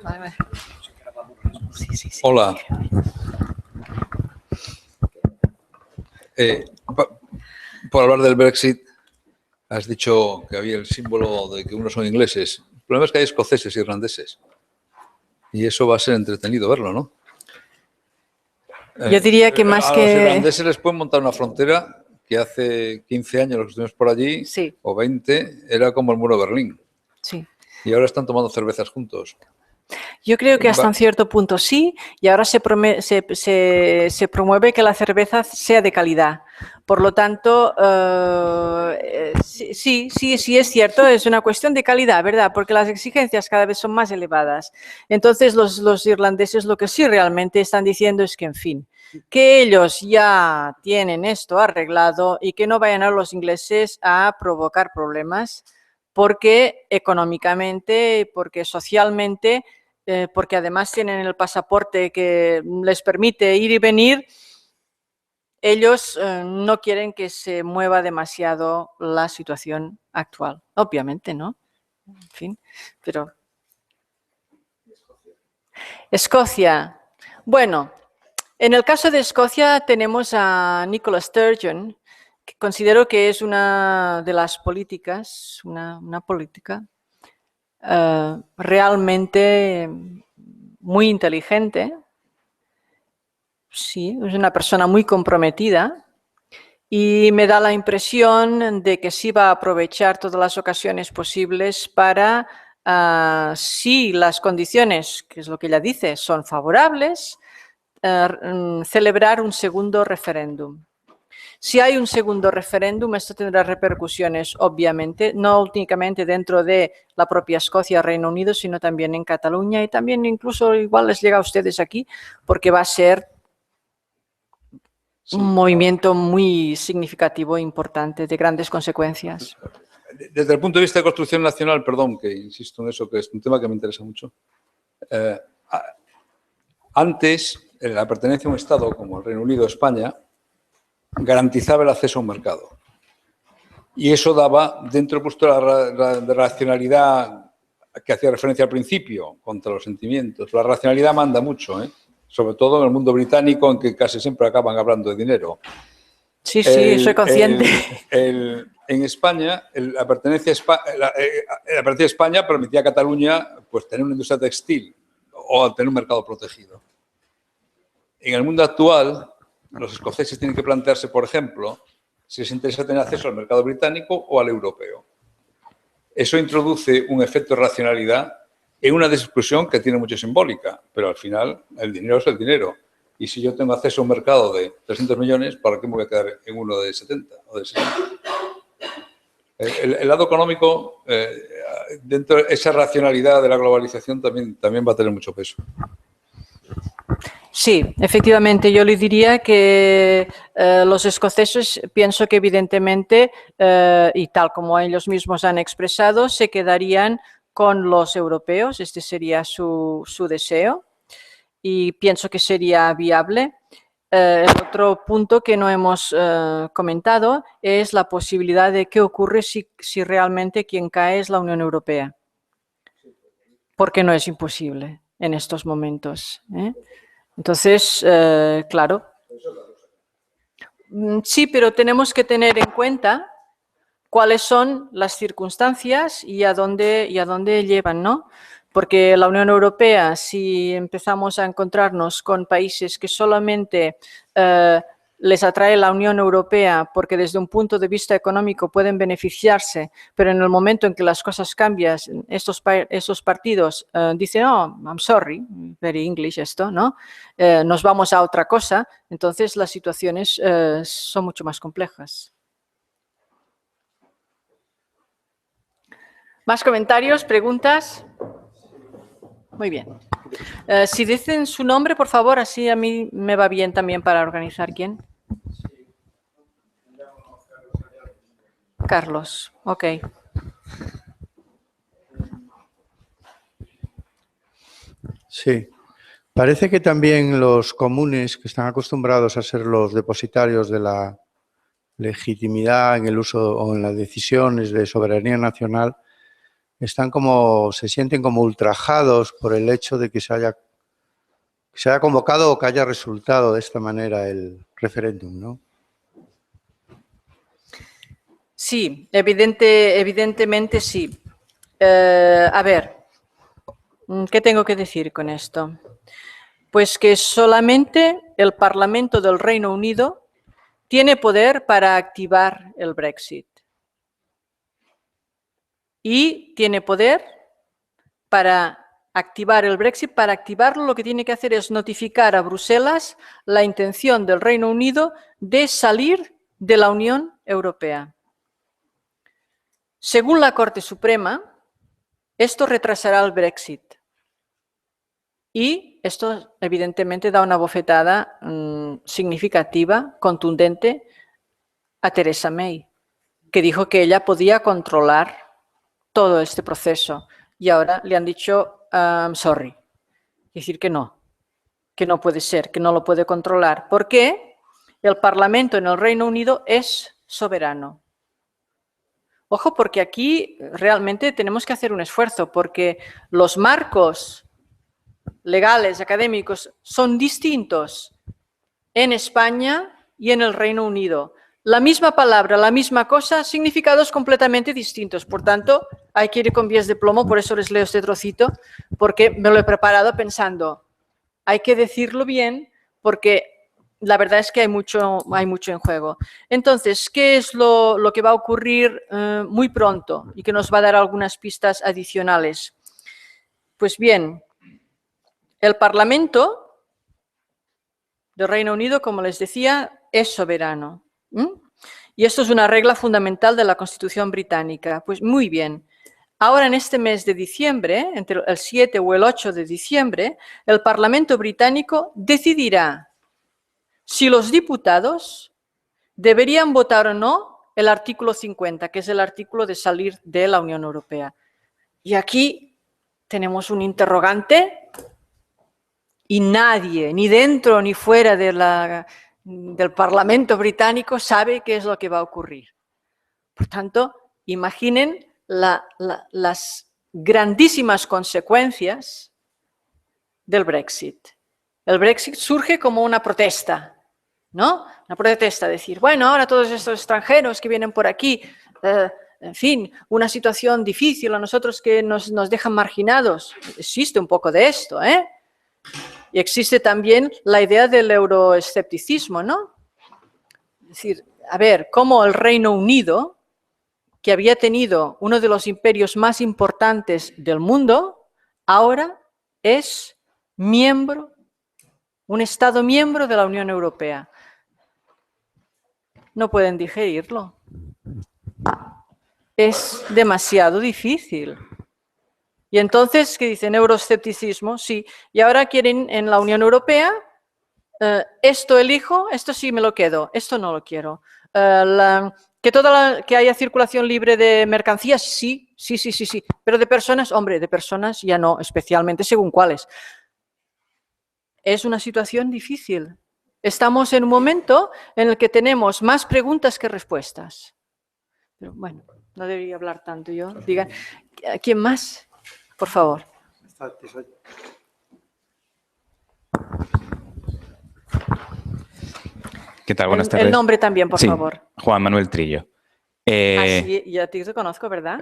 Vale. Sí. Hola. Por hablar del Brexit, has dicho que había el símbolo de que unos son ingleses. El problema es que hay escoceses y irlandeses. Y eso va a ser entretenido verlo, ¿no? Yo diría que más a que... los irlandeses les pueden montar una frontera que hace 15 años los que estuvimos por allí, sí, o 20, era como el muro de Berlín. Sí. Y ahora están tomando cervezas juntos. Yo creo que hasta un cierto punto sí, y ahora se promueve que la cerveza sea de calidad. Por lo tanto, sí es cierto, es una cuestión de calidad, ¿verdad? Porque las exigencias cada vez son más elevadas. Entonces, los irlandeses lo que sí realmente están diciendo es que, en fin, que ellos ya tienen esto arreglado y que no vayan a los ingleses a provocar problemas, porque económicamente, porque socialmente porque además tienen el pasaporte que les permite ir y venir, ellos no quieren que se mueva demasiado la situación actual. Obviamente, ¿no? En fin, pero... Escocia. Bueno, en el caso de Escocia tenemos a Nicola Sturgeon, que considero que es una de las políticas, una política realmente muy inteligente. Sí, es una persona muy comprometida y me da la impresión de que sí va a aprovechar todas las ocasiones posibles para, si las condiciones, que es lo que ella dice, son favorables, celebrar un segundo referéndum. Si hay un segundo referéndum, esto tendrá repercusiones, obviamente, no únicamente dentro de la propia Escocia, Reino Unido, sino también en Cataluña y también incluso igual les llega a ustedes aquí, porque va a ser un movimiento muy significativo e importante, de grandes consecuencias. Desde el punto de vista de construcción nacional, perdón, que insisto en eso, que es un tema que me interesa mucho. Antes, la pertenencia a un Estado como el Reino Unido o España garantizaba el acceso a un mercado. Y eso daba, dentro del puesto de racionalidad que hacía referencia al principio, contra los sentimientos, la racionalidad manda mucho, sobre todo en el mundo británico, en que casi siempre acaban hablando de dinero. Sí, sí, soy consciente. En España, la pertenencia a España permitía a Cataluña pues, tener una industria textil o tener un mercado protegido. En el mundo actual, los escoceses tienen que plantearse, por ejemplo, si les interesa tener acceso al mercado británico o al europeo. Eso introduce un efecto de racionalidad en una discusión que tiene mucha simbólica, pero al final el dinero es el dinero. Y si yo tengo acceso a un mercado de 300 millones, ¿para qué me voy a quedar en uno de 70 o de 60? El lado económico, dentro de esa racionalidad de la globalización, también va a tener mucho peso. Sí, efectivamente, yo le diría que los escoceses, pienso que evidentemente, y tal como ellos mismos han expresado, se quedarían con los europeos, este sería su deseo, y pienso que sería viable. El otro punto que no hemos comentado es la posibilidad de qué ocurre si realmente quien cae es la Unión Europea, porque no es imposible en estos momentos, ¿eh? Entonces, claro. Sí, pero tenemos que tener en cuenta cuáles son las circunstancias y a dónde llevan, ¿no? Porque la Unión Europea, si empezamos a encontrarnos con países que solamente les atrae la Unión Europea porque desde un punto de vista económico pueden beneficiarse, pero en el momento en que las cosas cambian, estos partidos dicen, oh, I'm sorry, very English esto, ¿no? Nos vamos a otra cosa, entonces las situaciones son mucho más complejas. ¿Más comentarios, preguntas? Muy bien. Si dicen su nombre, por favor, así a mí me va bien también para organizar quién. Carlos, ok. Sí. Parece que también los comunes, que están acostumbrados a ser los depositarios de la legitimidad en el uso o en las decisiones de soberanía nacional, se sienten como ultrajados por el hecho de que se haya convocado o que haya resultado de esta manera el referéndum, ¿no? Sí, evidentemente sí. A ver, ¿qué tengo que decir con esto? Pues que solamente el Parlamento del Reino Unido tiene poder para activar el Brexit. Y tiene poder para activar el Brexit. Para activarlo, lo que tiene que hacer es notificar a Bruselas la intención del Reino Unido de salir de la Unión Europea. Según la Corte Suprema, esto retrasará el Brexit. Y esto, evidentemente, da una bofetada significativa, contundente, a Theresa May, que dijo que ella podía controlar todo este proceso. Y ahora le han dicho, sorry, decir que no puede ser, que no lo puede controlar. ¿Por qué? El Parlamento en el Reino Unido es soberano. Ojo, porque aquí realmente tenemos que hacer un esfuerzo, porque los marcos legales, académicos, son distintos en España y en el Reino Unido. La misma palabra, la misma cosa, significados completamente distintos. Por tanto, hay que ir con pies de plomo, por eso les leo este trocito, porque me lo he preparado pensando, hay que decirlo bien, porque la verdad es que hay mucho en juego. Entonces, ¿qué es lo que va a ocurrir muy pronto y que nos va a dar algunas pistas adicionales? Pues bien, el Parlamento del Reino Unido, como les decía, es soberano. Y esto es una regla fundamental de la Constitución británica. Pues muy bien. Ahora, en este mes de diciembre, entre el 7 o el 8 de diciembre, el Parlamento británico decidirá si los diputados deberían votar o no el artículo 50, que es el artículo de salir de la Unión Europea. Y aquí tenemos un interrogante y nadie, ni dentro ni fuera del Parlamento británico, sabe qué es lo que va a ocurrir. Por tanto, imaginen las grandísimas consecuencias del Brexit. El Brexit surge como una protesta, ¿no? Una protesta, decir, bueno, ahora todos estos extranjeros que vienen por aquí, en fin, una situación difícil a nosotros que nos dejan marginados. Existe un poco de esto, ¿eh? Y existe también la idea del euroescepticismo, ¿no? Es decir, a ver, cómo el Reino Unido, que había tenido uno de los imperios más importantes del mundo, ahora es miembro, un Estado miembro de la Unión Europea. No pueden digerirlo. Es demasiado difícil. Y entonces, ¿qué dicen? Euroescepticismo, sí. Y ahora quieren en la Unión Europea, esto elijo, esto sí me lo quedo, esto no lo quiero. Que haya circulación libre de mercancías, sí. Pero de personas, hombre, de personas ya no, especialmente según cuáles. Es una situación difícil. Estamos en un momento en el que tenemos más preguntas que respuestas. Pero bueno, no debería hablar tanto yo. Digan, ¿quién más? Por favor. ¿Qué tal? Buenas tardes. El nombre también, por favor. Juan Manuel Trillo. Sí, ya te conozco, ¿verdad?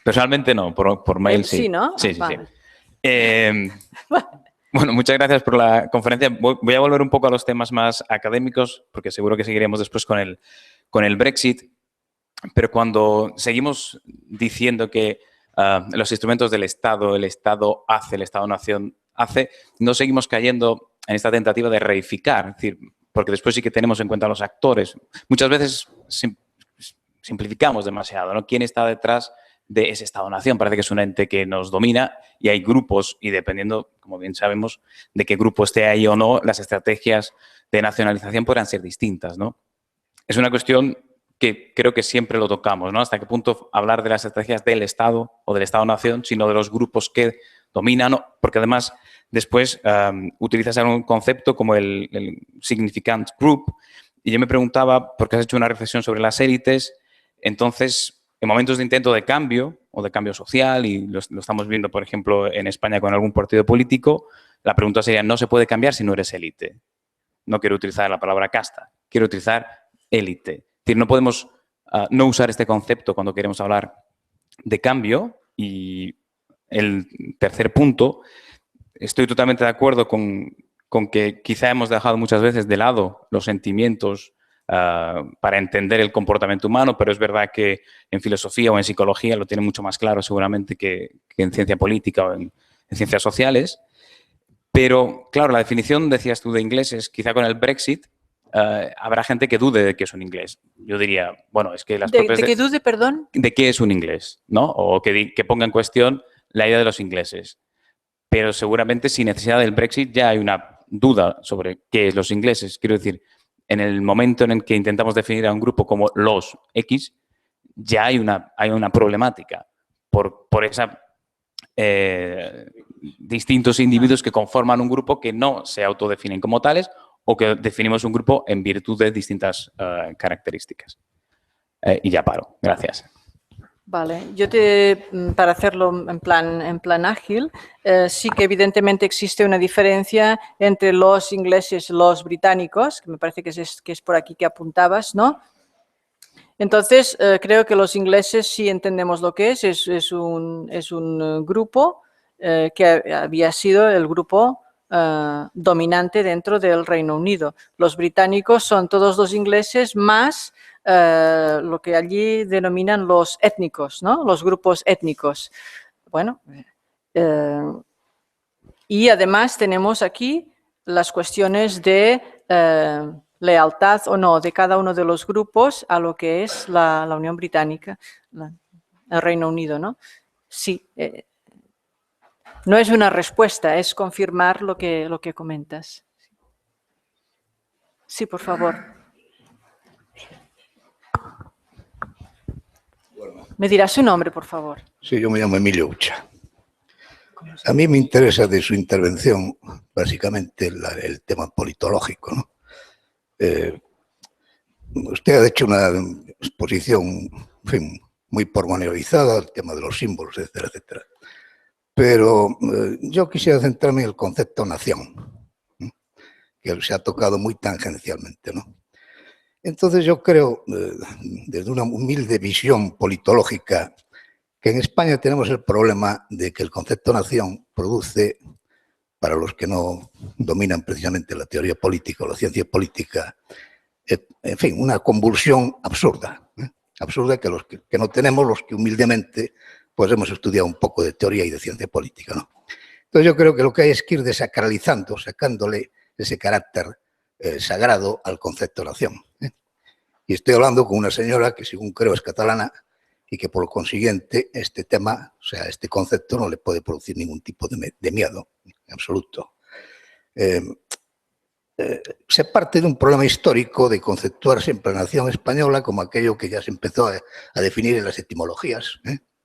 Personalmente no, por mail sí. Sí, ¿no? Sí. Vale. Bueno, muchas gracias por la conferencia. Voy a volver un poco a los temas más académicos, porque seguro que seguiremos después con el Brexit. Pero cuando seguimos diciendo que los instrumentos del Estado, el Estado hace, el Estado-nación hace, no seguimos cayendo en esta tentativa de reificar. Es decir, porque después sí que tenemos en cuenta a los actores. Muchas veces simplificamos demasiado, ¿no? ¿Quién está detrás de ese Estado-nación? Parece que es un ente que nos domina y hay grupos, y dependiendo, como bien sabemos, de qué grupo esté ahí o no, las estrategias de nacionalización podrán ser distintas, ¿no? Es una cuestión que creo que siempre lo tocamos, ¿no? Hasta qué punto hablar de las estrategias del Estado o del Estado-nación, sino de los grupos que dominan, porque además después utilizas un concepto como el significant group, y yo me preguntaba, porque has hecho una reflexión sobre las élites, entonces, en momentos de intento de cambio o de cambio social, y lo estamos viendo, por ejemplo, en España con algún partido político, la pregunta sería, no se puede cambiar si no eres élite. No quiero utilizar la palabra casta, quiero utilizar élite. Es decir, no podemos no usar este concepto cuando queremos hablar de cambio. Y el tercer punto, estoy totalmente de acuerdo con que quizá hemos dejado muchas veces de lado los sentimientos para entender el comportamiento humano, pero es verdad que en filosofía o en psicología lo tienen mucho más claro seguramente que en ciencia política o en ciencias sociales. Pero, claro, la definición, decías tú, de ingleses, quizá con el Brexit, habrá gente que dude de qué es un inglés. Yo diría, bueno, es que las propias... ¿De qué dude, perdón? De qué es un inglés, ¿no? O que ponga en cuestión la idea de los ingleses. Pero seguramente sin necesidad del Brexit ya hay una duda sobre qué es los ingleses. Quiero decir, en el momento en el que intentamos definir a un grupo como los X, ya hay una problemática por esa distintos individuos que conforman un grupo que no se autodefinen como tales o que definimos un grupo en virtud de distintas características. Y ya paro. Gracias. Vale, para hacerlo en plan ágil, sí que evidentemente existe una diferencia entre los ingleses y los británicos, que me parece que es por aquí que apuntabas, ¿no? Entonces, creo que los ingleses sí entendemos lo que es un grupo que había sido el grupo dominante dentro del Reino Unido. Los británicos son todos los ingleses más lo que allí denominan los étnicos, ¿no? Los grupos étnicos. Bueno, y además tenemos aquí las cuestiones de lealtad o no de cada uno de los grupos a lo que es la Unión Británica, el Reino Unido, ¿no? Sí, no es una respuesta, es confirmar lo que comentas. Sí, por favor. ¿Me dirá su nombre, por favor? Sí, yo me llamo Emilio Ucha. A mí me interesa de su intervención básicamente el tema politológico, ¿no? Usted ha hecho una exposición, en fin, muy pormenorizada, el tema de los símbolos, etcétera, etcétera. Pero yo quisiera centrarme en el concepto nación, ¿no? Que se ha tocado muy tangencialmente, ¿no? Entonces yo creo, desde una humilde visión politológica, que en España tenemos el problema de que el concepto nación produce, para los que no dominan precisamente la teoría política o la ciencia política, en fin, una convulsión absurda, absurda que los que no tenemos, los que humildemente pues hemos estudiado un poco de teoría y de ciencia política, ¿no? Entonces yo creo que lo que hay es que ir desacralizando, sacándole ese carácter sagrado al concepto nación. Y estoy hablando con una señora que según creo es catalana y que por consiguiente este tema, o sea, este concepto no le puede producir ningún tipo de miedo, en absoluto. Se parte de un problema histórico de conceptuar siempre la nación española como aquello que ya se empezó a definir en las etimologías,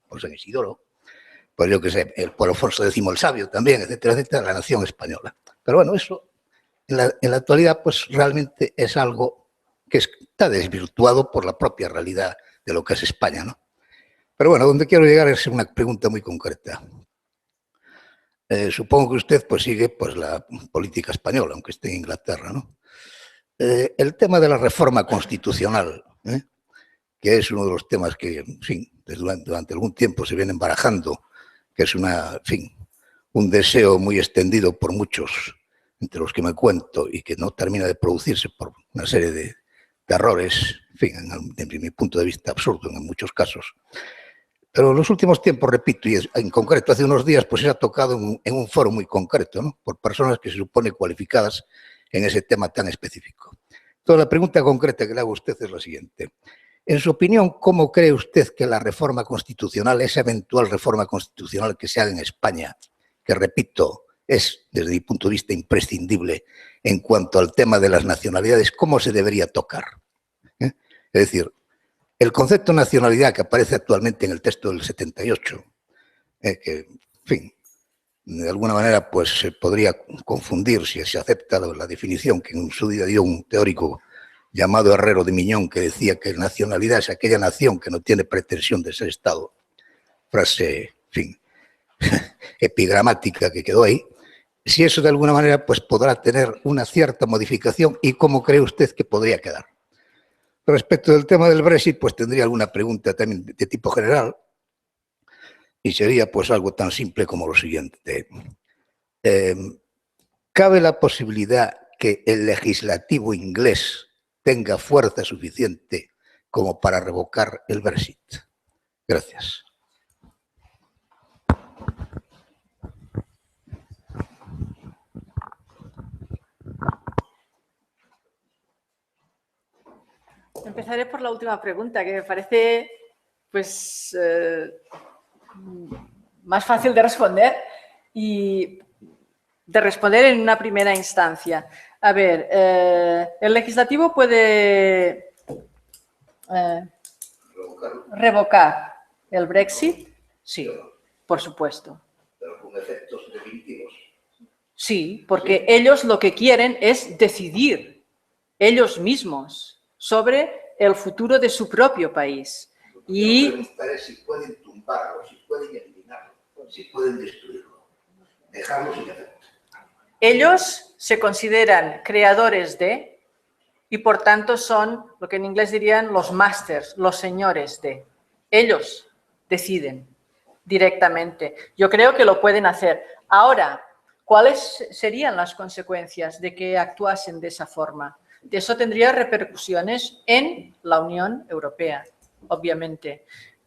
por San Isidoro, pues yo que sé, por Alfonso X el Sabio también, etcétera, etcétera, la nación española. Pero bueno, eso en la actualidad pues realmente es algo que está desvirtuado por la propia realidad de lo que es España, ¿no? Pero bueno, donde quiero llegar es una pregunta muy concreta. Supongo que usted pues sigue pues la política española, aunque esté en Inglaterra, ¿no? El tema de la reforma constitucional, que es uno de los temas que, en fin, durante algún tiempo se vienen barajando, que es en fin, un deseo muy extendido por muchos, entre los que me cuento, y que no termina de producirse por una serie de errores, en fin, desde mi punto de vista absurdo en muchos casos. Pero en los últimos tiempos, repito, y en concreto hace unos días, pues se ha tocado en un foro muy concreto, ¿no? Por personas que se supone cualificadas en ese tema tan específico. Entonces, la pregunta concreta que le hago a usted es la siguiente. En su opinión, ¿cómo cree usted que la reforma constitucional, esa eventual reforma constitucional que se haga en España, que repito, es desde mi punto de vista imprescindible en cuanto al tema de las nacionalidades, cómo se debería tocar? Es decir, el concepto de nacionalidad que aparece actualmente en el texto del 78, que, en fin, de alguna manera pues se podría confundir si se acepta la definición que en su día dio un teórico llamado Herrero de Miñón, que decía que nacionalidad es aquella nación que no tiene pretensión de ser Estado. Frase, en fin, epigramática que quedó ahí. Si eso de alguna manera pues podrá tener una cierta modificación y cómo cree usted que podría quedar. Respecto del tema del Brexit, pues tendría alguna pregunta también de tipo general y sería pues algo tan simple como lo siguiente. ¿Cabe la posibilidad que el legislativo inglés tenga fuerza suficiente como para revocar el Brexit? Gracias. Empezaré por la última pregunta, que me parece pues, más fácil de responder y de responder en una primera instancia. A ver, el legislativo puede revocar el Brexit, sí, por supuesto. Pero con efectos de definitivos. Sí, porque ellos lo que quieren es decidir ellos mismos sobre el futuro de su propio país. Y la pregunta es si pueden tumbarlo, si pueden eliminarlo, si pueden destruirlo, dejarlo sin efecto. Ellos se consideran creadores de, y por tanto son lo que en inglés dirían los masters, los señores de. Ellos deciden directamente. Yo creo que lo pueden hacer. Ahora, ¿cuáles serían las consecuencias de que actuasen de esa forma? Eso tendría repercusiones en la Unión Europea, obviamente.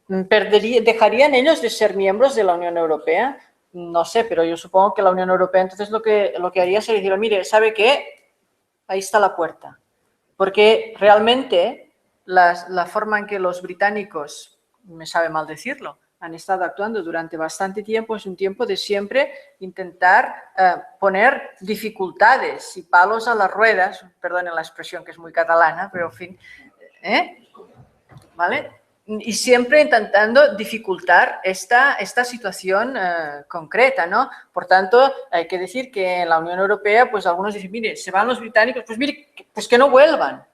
¿Dejarían ellos de ser miembros de la Unión Europea? No sé, pero yo supongo que la Unión Europea entonces lo que haría sería decir, mire, ¿sabe qué? Ahí está la puerta. Porque realmente la forma en que los británicos, me sabe mal decirlo, han estado actuando durante bastante tiempo, es un tiempo de siempre intentar poner dificultades y palos a las ruedas, perdonen la expresión que es muy catalana, pero en fin, ¿vale? Y siempre intentando dificultar esta situación concreta, ¿no? Por tanto, hay que decir que en la Unión Europea, pues algunos dicen, mire, se van los británicos, pues mire, pues que no vuelvan.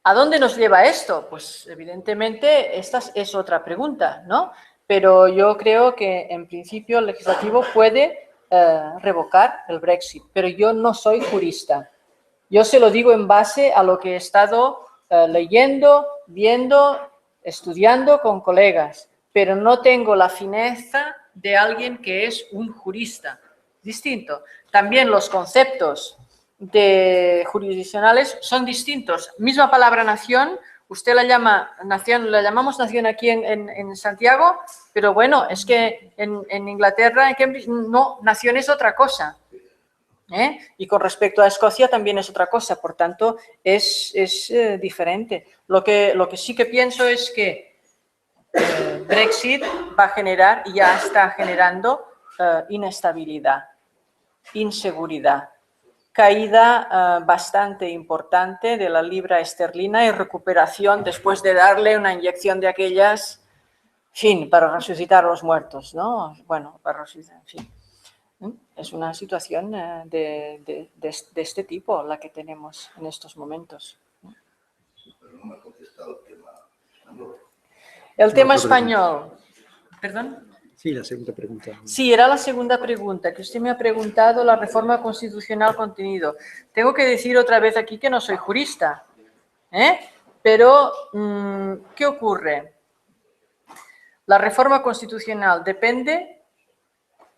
¿A dónde nos lleva esto? Pues evidentemente esta es otra pregunta, ¿no? Pero yo creo que en principio el legislativo puede revocar el Brexit, pero yo no soy jurista. Yo se lo digo en base a lo que he estado leyendo, viendo, estudiando con colegas, pero no tengo la fineza de alguien que es un jurista. Distinto. También los conceptos jurisdiccionales son distintos. Misma palabra nación, usted la llama nación, la llamamos nación aquí en Santiago, pero bueno, es que en Inglaterra, en Cambridge, no, nación es otra cosa. Y con respecto a Escocia también es otra cosa, por tanto es diferente. Lo que sí que pienso es que Brexit va a generar y ya está generando inestabilidad, inseguridad, caída bastante importante de la libra esterlina y recuperación después de darle una inyección de aquellas, en fin, para resucitar a los muertos, ¿no? Bueno, para resucitar, en fin. Es una situación de este tipo la que tenemos en estos momentos. Pero no me ha contestado el tema español. El tema español. ¿Perdón? Sí, la segunda pregunta. Sí, era la segunda pregunta, que usted me ha preguntado la reforma constitucional contenido. Tengo que decir otra vez aquí que no soy jurista, pero ¿qué ocurre? La reforma constitucional depende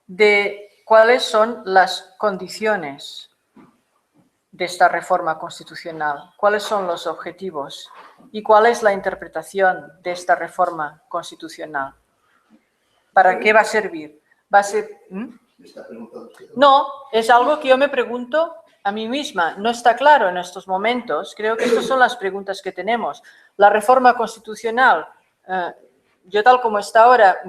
de cuáles son las condiciones de esta reforma constitucional, cuáles son los objetivos y cuál es la interpretación de esta reforma constitucional. ¿Para qué va a servir? ¿Va a ser? No, es algo que yo me pregunto a mí misma. No está claro en estos momentos. Creo que estas son las preguntas que tenemos. La reforma constitucional, yo tal como está ahora,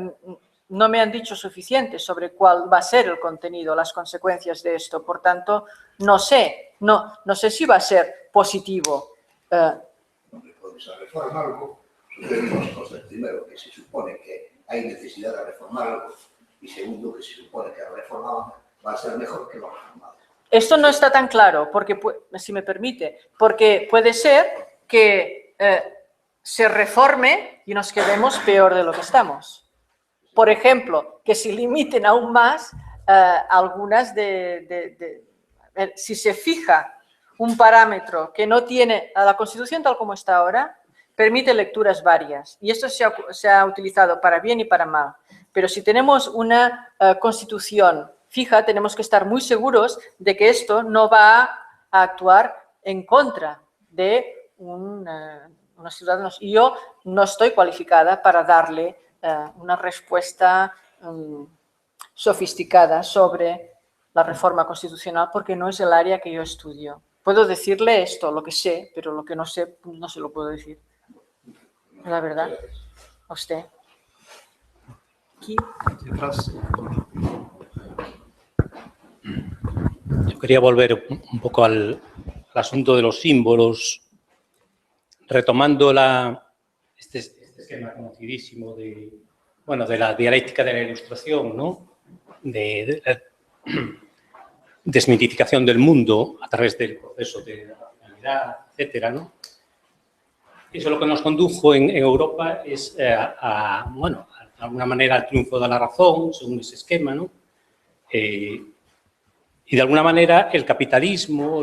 no me han dicho suficiente sobre cuál va a ser el contenido, las consecuencias de esto. Por tanto, no sé si va a ser positivo. Pues a reformar algo, suceden dos cosas. Primero, que se supone que hay necesidad de reformar algo, y segundo, que se supone que la reforma va a ser mejor que lo reformado. Esto no está tan claro, porque, si me permite, porque puede ser que se reforme y nos quedemos peor de lo que estamos. Por ejemplo, que se limiten aún más algunas si se fija un parámetro que no tiene, a la Constitución tal como está ahora, permite lecturas varias. Y esto se ha utilizado para bien y para mal. Pero si tenemos una Constitución fija, tenemos que estar muy seguros de que esto no va a actuar en contra de unos ciudadanos. Y yo no estoy cualificada para darle una respuesta sofisticada sobre la reforma constitucional porque no es el área que yo estudio. Puedo decirle esto, lo que sé, pero lo que no sé, no se lo puedo decir. La verdad, a usted. Aquí. Yo quería volver un poco al asunto de los símbolos, retomando este esquema conocidísimo de bueno, de la dialéctica de la ilustración, ¿no? De la desmitificación del mundo a través del proceso de la racionalidad, etcétera, ¿no? Eso lo que nos condujo en Europa es bueno, de alguna manera al triunfo de la razón, según ese esquema, ¿no? Y de alguna manera el capitalismo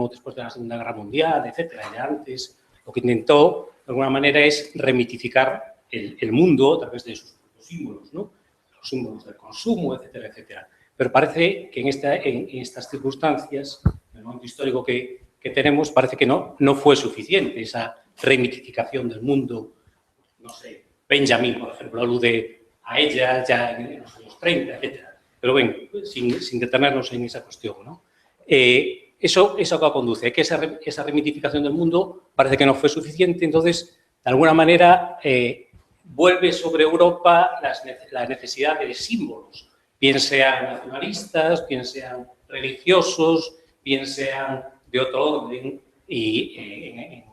después de la Segunda Guerra Mundial, etcétera, y antes, lo que intentó de alguna manera es remitificar el mundo a través de sus propios símbolos, ¿no? Los símbolos del consumo, etcétera, etcétera. Pero parece que en estas circunstancias, en el momento histórico que tenemos, parece que no fue suficiente esa remitificación del mundo. No sé, Benjamin, por ejemplo, alude a ella ya en los años 30, etcétera. Pero bueno, sin detenernos en esa cuestión, ¿no? Eso que conduce a que esa remitificación del mundo parece que no fue suficiente, entonces, de alguna manera, vuelve sobre Europa la necesidad de símbolos, bien sean nacionalistas, bien sean religiosos, bien sean de otro orden, y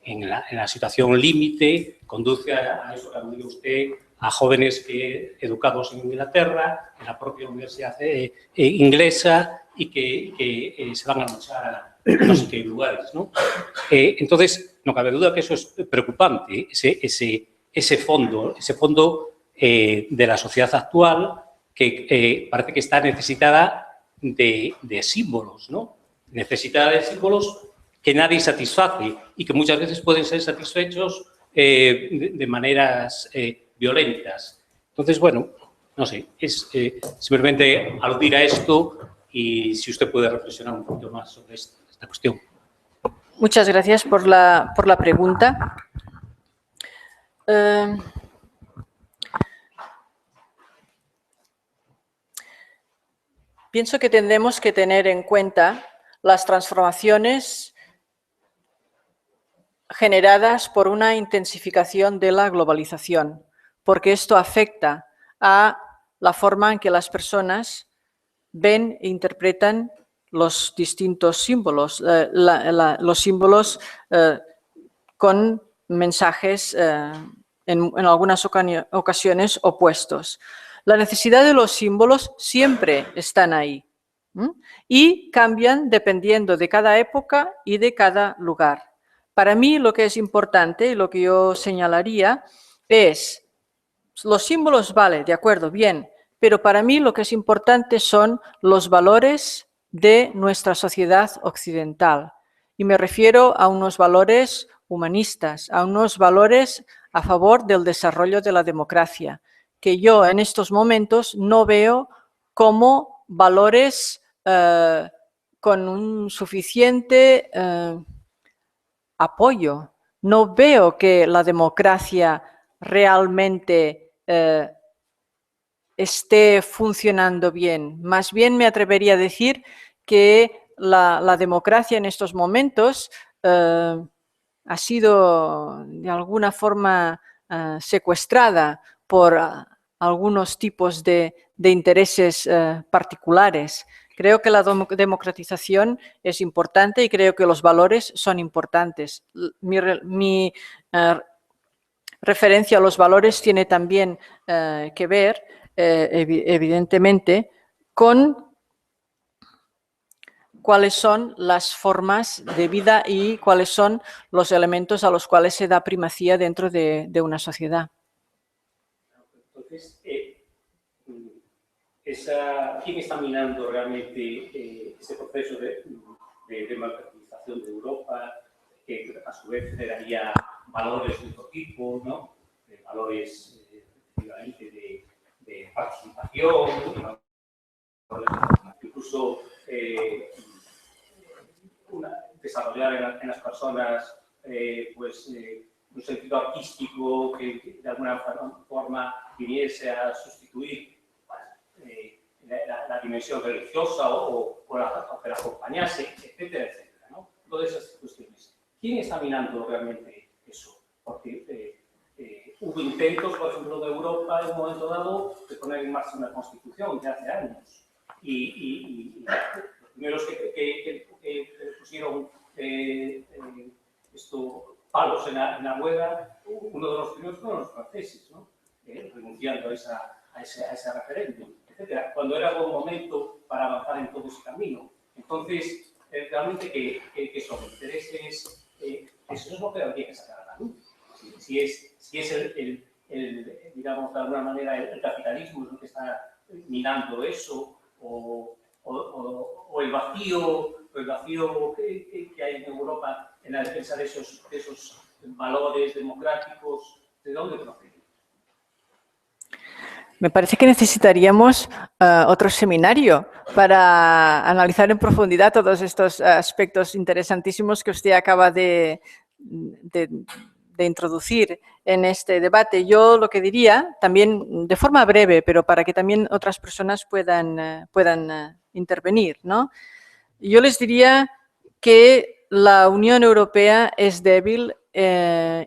en la situación límite conduce a eso que aludió usted, a jóvenes educados en Inglaterra, en la propia universidad inglesa, y que se van a luchar a no sé qué lugares, ¿no? Entonces, no cabe duda que eso es preocupante, ese fondo de la sociedad actual que parece que está necesitada de símbolos, ¿no? Necesitada de símbolos que nadie satisface y que muchas veces pueden ser satisfechos de maneras violentas. Entonces, bueno, no sé, es simplemente aludir a esto y si usted puede reflexionar un poquito más sobre esta cuestión. Muchas gracias por la pregunta. Pienso que tendremos que tener en cuenta las transformaciones generadas por una intensificación de la globalización, porque esto afecta a la forma en que las personas ven e interpretan los distintos símbolos, los símbolos con mensajes en algunas ocasiones opuestos. La necesidad de los símbolos siempre están ahí y cambian dependiendo de cada época y de cada lugar. Para mí lo que es importante y lo que yo señalaría es, los símbolos, vale, de acuerdo, bien, pero para mí lo que es importante son los valores de nuestra sociedad occidental. Y me refiero a unos valores humanistas, a unos valores a favor del desarrollo de la democracia, que yo en estos momentos no veo como valores con un suficiente apoyo. No veo que la democracia realmente esté funcionando bien. Más bien me atrevería a decir que la democracia en estos momentos ha sido de alguna forma secuestrada por algunos tipos de intereses particulares. Creo que la democratización es importante y creo que los valores son importantes. Mi referencia a los valores tiene también que ver, evidentemente, con cuáles son las formas de vida y cuáles son los elementos a los cuales se da primacía dentro de una sociedad. Entonces, ¿quién está minando realmente ese proceso de democratización de Europa, que a su vez generaría valores de otro tipo, ¿no? Valores efectivamente de participación, incluso desarrollar en las personas pues, un sentido artístico que de alguna forma viniese a sustituir la dimensión religiosa o que la acompañase, etcétera, etcétera, ¿no? Todas esas cuestiones. ¿Quién está minando realmente eso? Porque hubo intentos, por ejemplo, de Europa en un momento dado de poner en marcha una constitución ya hace años. Y los primeros que pusieron palos en la rueda, uno de los primeros fueron los franceses, ¿no? renunciando a ese referéndum, etcétera, cuando era buen momento para avanzar en todo ese camino. Entonces, realmente, ¿qué son intereses? Eso es lo que habría que sacar a la luz. Si es digamos, de alguna manera, el capitalismo es lo que está minando eso, o el vacío que hay en Europa en la defensa de esos valores democráticos, ¿de dónde proceden? Me parece que necesitaríamos otro seminario para analizar en profundidad todos estos aspectos interesantísimos que usted acaba de introducir en este debate. Yo lo que diría, también de forma breve, pero para que también otras personas puedan intervenir, ¿no? Yo les diría que la Unión Europea es débil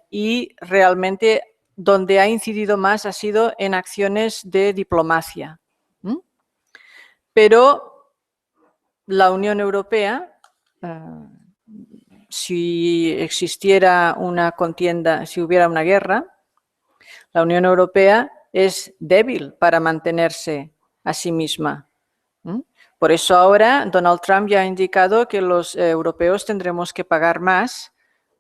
y realmente donde ha incidido más ha sido en acciones de diplomacia. Pero la Unión Europea, si existiera una contienda, si hubiera una guerra, la Unión Europea es débil para mantenerse a sí misma. Por eso ahora Donald Trump ya ha indicado que los europeos tendremos que pagar más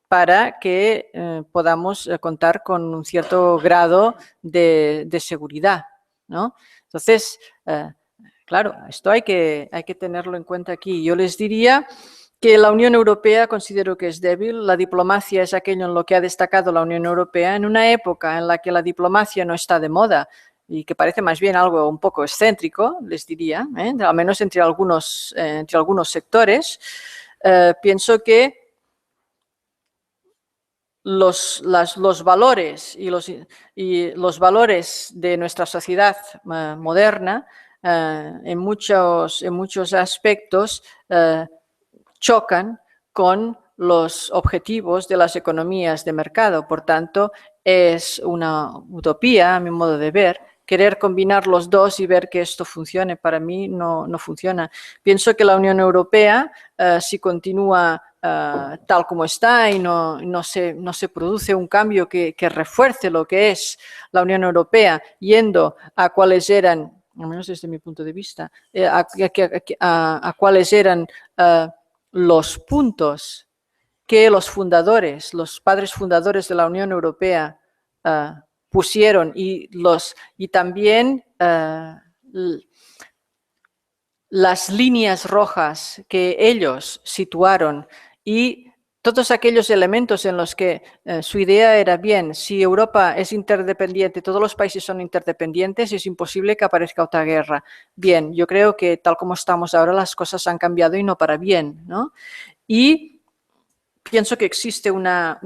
para que podamos contar con un cierto grado de seguridad, ¿no? Entonces, claro, esto hay que tenerlo en cuenta aquí. Yo les diría que la Unión Europea considero que es débil. La diplomacia es aquello en lo que ha destacado la Unión Europea en una época en la que la diplomacia no está de moda y que parece más bien algo un poco excéntrico, les diría, al menos entre algunos sectores. Pienso que los valores y los valores de nuestra sociedad moderna en muchos aspectos chocan con los objetivos de las economías de mercado. Por tanto, es una utopía, a mi modo de ver, querer combinar los dos y ver que esto funcione. Para mí no funciona. Pienso que la Unión Europea, si continúa tal como está y no se produce un cambio que refuerce lo que es la Unión Europea, yendo a cuáles eran, al menos desde mi punto de vista, a cuáles eran los puntos que los padres fundadores de la Unión Europea pusieron y también las líneas rojas que ellos situaron y todos aquellos elementos en los que su idea era bien, si Europa es interdependiente, todos los países son interdependientes, es imposible que aparezca otra guerra. Bien, yo creo que tal como estamos ahora las cosas han cambiado y no para bien, ¿no? Y pienso que existe una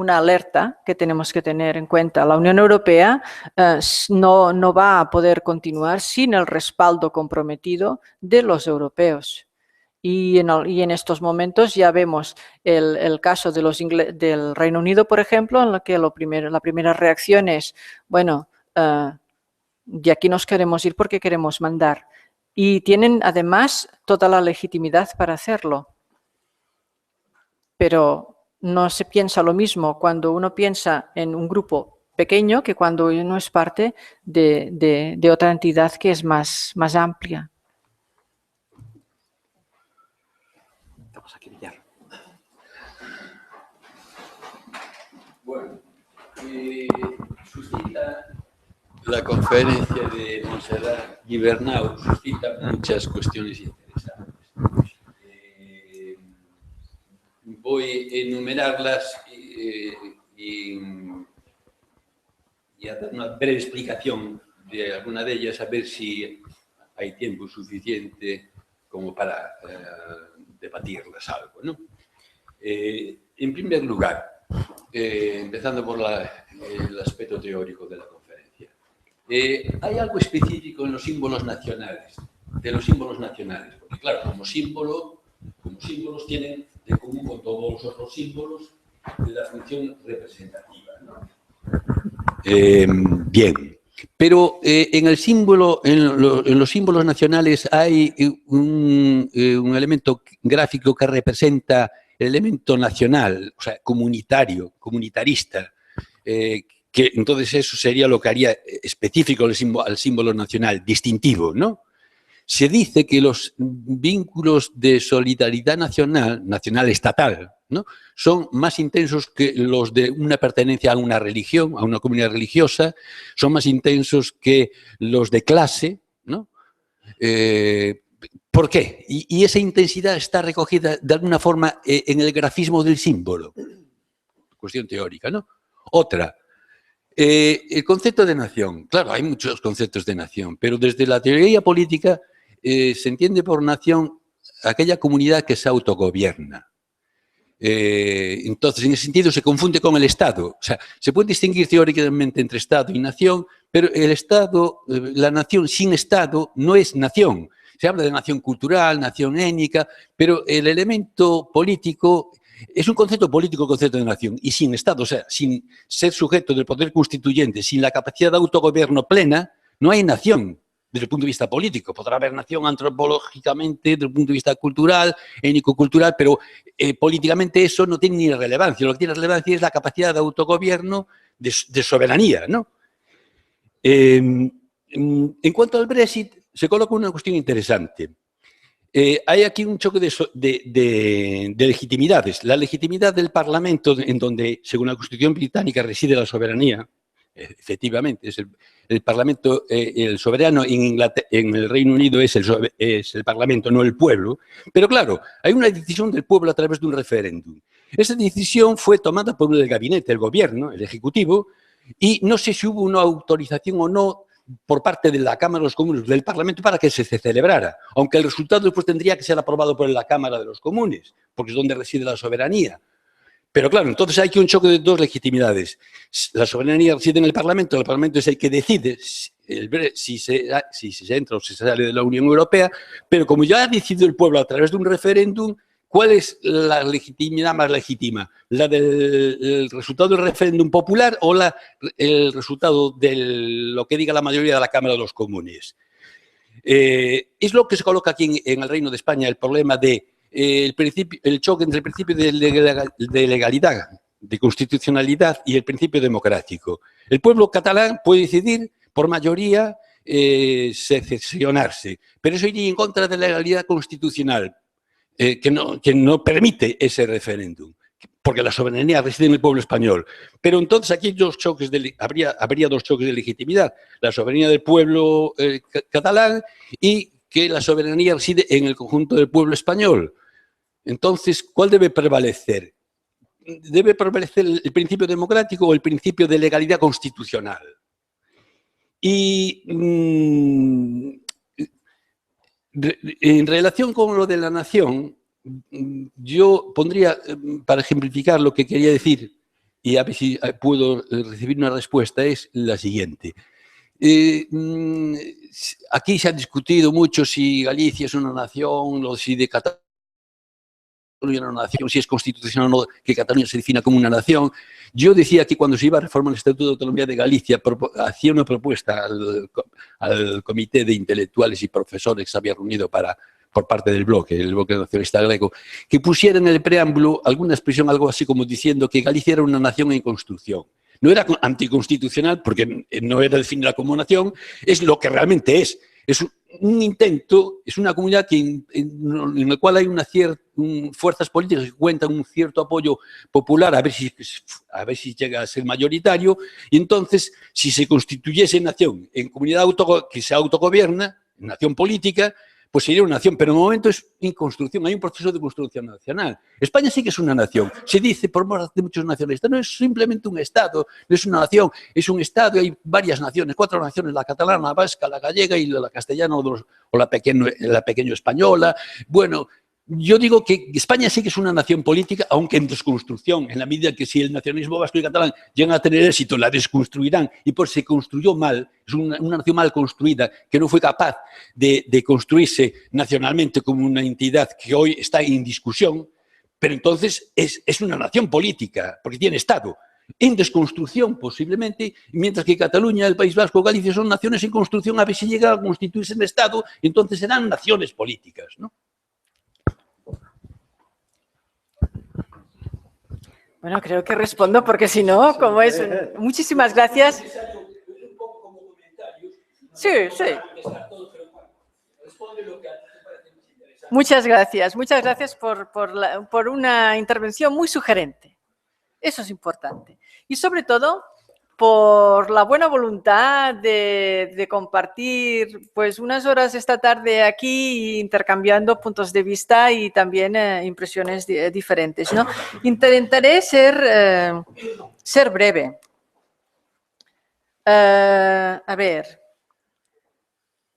alerta que tenemos que tener en cuenta. La Unión Europea no va a poder continuar sin el respaldo comprometido de los europeos. Y en estos momentos ya vemos el caso del Reino Unido, por ejemplo, en el que la primera reacción es, bueno, de aquí nos queremos ir porque queremos mandar. Y tienen además toda la legitimidad para hacerlo. Pero no se piensa lo mismo cuando uno piensa en un grupo pequeño que cuando uno es parte de otra entidad que es más amplia. Vamos a querillar. Bueno, suscita la conferencia de Montserrat Gibernau, suscita muchas cuestiones interesantes. Voy a enumerarlas y a dar una breve explicación de alguna de ellas, a ver si hay tiempo suficiente como para debatirlas algo, ¿no? En primer lugar, empezando por el aspecto teórico de la conferencia, hay algo específico en los símbolos nacionales, porque claro, como símbolos tienen de común con todos los otros símbolos de la función representativa, ¿no? Bien, pero en los símbolos nacionales hay un elemento gráfico que representa el elemento nacional, o sea, comunitarista, que que entonces eso sería lo que haría específico al símbolo nacional, distintivo, ¿no? Se dice que los vínculos de solidaridad nacional estatal, ¿no?, son más intensos que los de una pertenencia a una religión, a una comunidad religiosa, son más intensos que los de clase, ¿no? ¿Por qué? Y esa intensidad está recogida de alguna forma en el grafismo del símbolo. Cuestión teórica, ¿no? Otra. El concepto de nación. Claro, hay muchos conceptos de nación, pero desde la teoría política se entiende por nación aquella comunidad que se autogobierna. Entonces, en ese sentido, se confunde con el Estado. O sea, se puede distinguir teóricamente entre Estado y nación, pero el Estado, la nación sin Estado no es nación. Se habla de nación cultural, nación étnica, pero el elemento político es un concepto político, el concepto de nación, y sin Estado, o sea, sin ser sujeto del poder constituyente, sin la capacidad de autogobierno plena, no hay nación desde el punto de vista político. Podrá haber nación antropológicamente, desde el punto de vista cultural, étnico-cultural, pero políticamente eso no tiene ni relevancia. Lo que tiene relevancia es la capacidad de autogobierno, de soberanía, ¿no? En cuanto al Brexit, se coloca una cuestión interesante. Hay aquí un choque de legitimidades. La legitimidad del Parlamento, en donde, según la Constitución británica, reside la soberanía, efectivamente, es el Parlamento, el soberano en el Reino Unido es el Parlamento, no el pueblo. Pero claro, hay una decisión del pueblo a través de un referéndum. Esa decisión fue tomada por el gabinete, el gobierno, el ejecutivo, y no sé si hubo una autorización o no por parte de la Cámara de los Comunes, del Parlamento, para que se celebrara, aunque el resultado después tendría que ser aprobado por la Cámara de los Comunes, porque es donde reside la soberanía. Pero claro, entonces hay un choque de dos legitimidades. La soberanía reside en el Parlamento es el que decide si se entra o si se sale de la Unión Europea, pero como ya ha decidido el pueblo a través de un referéndum, ¿cuál es la legitimidad más legítima? ¿La del resultado del referéndum popular o el resultado de lo que diga la mayoría de la Cámara de los Comunes? Es lo que se coloca aquí en el Reino de España, el problema de el choque entre el principio de legalidad, de constitucionalidad y el principio democrático. El pueblo catalán puede decidir por mayoría secesionarse, pero eso iría en contra de la legalidad constitucional, que no permite ese referéndum, porque la soberanía reside en el pueblo español. Pero entonces aquí habría dos choques de legitimidad: la soberanía del pueblo catalán y que la soberanía reside en el conjunto del pueblo español. Entonces, ¿cuál debe prevalecer? ¿Debe prevalecer el principio democrático o el principio de legalidad constitucional? Y en relación con lo de la nación, yo pondría, para ejemplificar lo que quería decir, y a ver si puedo recibir una respuesta, es la siguiente. Aquí se ha discutido mucho si Galicia es una nación o si de Cataluña una nación, si es constitucional o no que Cataluña se defina como una nación. Yo decía que cuando se iba a reformar el Estatuto de Autonomía de Galicia, hacía una propuesta al comité de intelectuales y profesores que se había reunido por parte del bloque, el bloque nacionalista galego, que pusiera en el preámbulo alguna expresión, algo así como diciendo que Galicia era una nación en construcción. No era anticonstitucional porque no era definida como nación, es lo que realmente es. Es un intento, es una comunidad en la cual hay fuerzas políticas que cuentan un cierto apoyo popular, a ver si llega a ser mayoritario, y entonces, si se constituyese nación en comunidad que se autogobierna, nación política, pues sería una nación, pero en el momento es en construcción, hay un proceso de construcción nacional. España sí que es una nación, se dice por parte de muchos nacionalistas, no es simplemente un Estado, no es una nación, es un Estado y hay varias naciones, 4 naciones, la catalana, la vasca, la gallega y la castellana o la pequeño española. Bueno, yo digo que España sí que es una nación política, aunque en desconstrucción, en la medida que si el nacionalismo vasco y catalán llegan a tener éxito, la desconstruirán, y por si se construyó mal, es una nación mal construida, que no fue capaz de construirse nacionalmente como una entidad que hoy está en discusión, pero entonces es una nación política, porque tiene Estado, en desconstrucción posiblemente, mientras que Cataluña, el País Vasco, Galicia son naciones en construcción, a ver si llega a constituirse en Estado, entonces serán naciones políticas, ¿no? Bueno, creo que respondo porque si no, como es... Muchísimas gracias. Sí, sí. Muchas gracias por una intervención muy sugerente. Eso es importante. Y sobre todo, por la buena voluntad de compartir pues unas horas esta tarde aquí intercambiando puntos de vista y también impresiones diferentes, ¿no? Intentaré ser breve. A ver,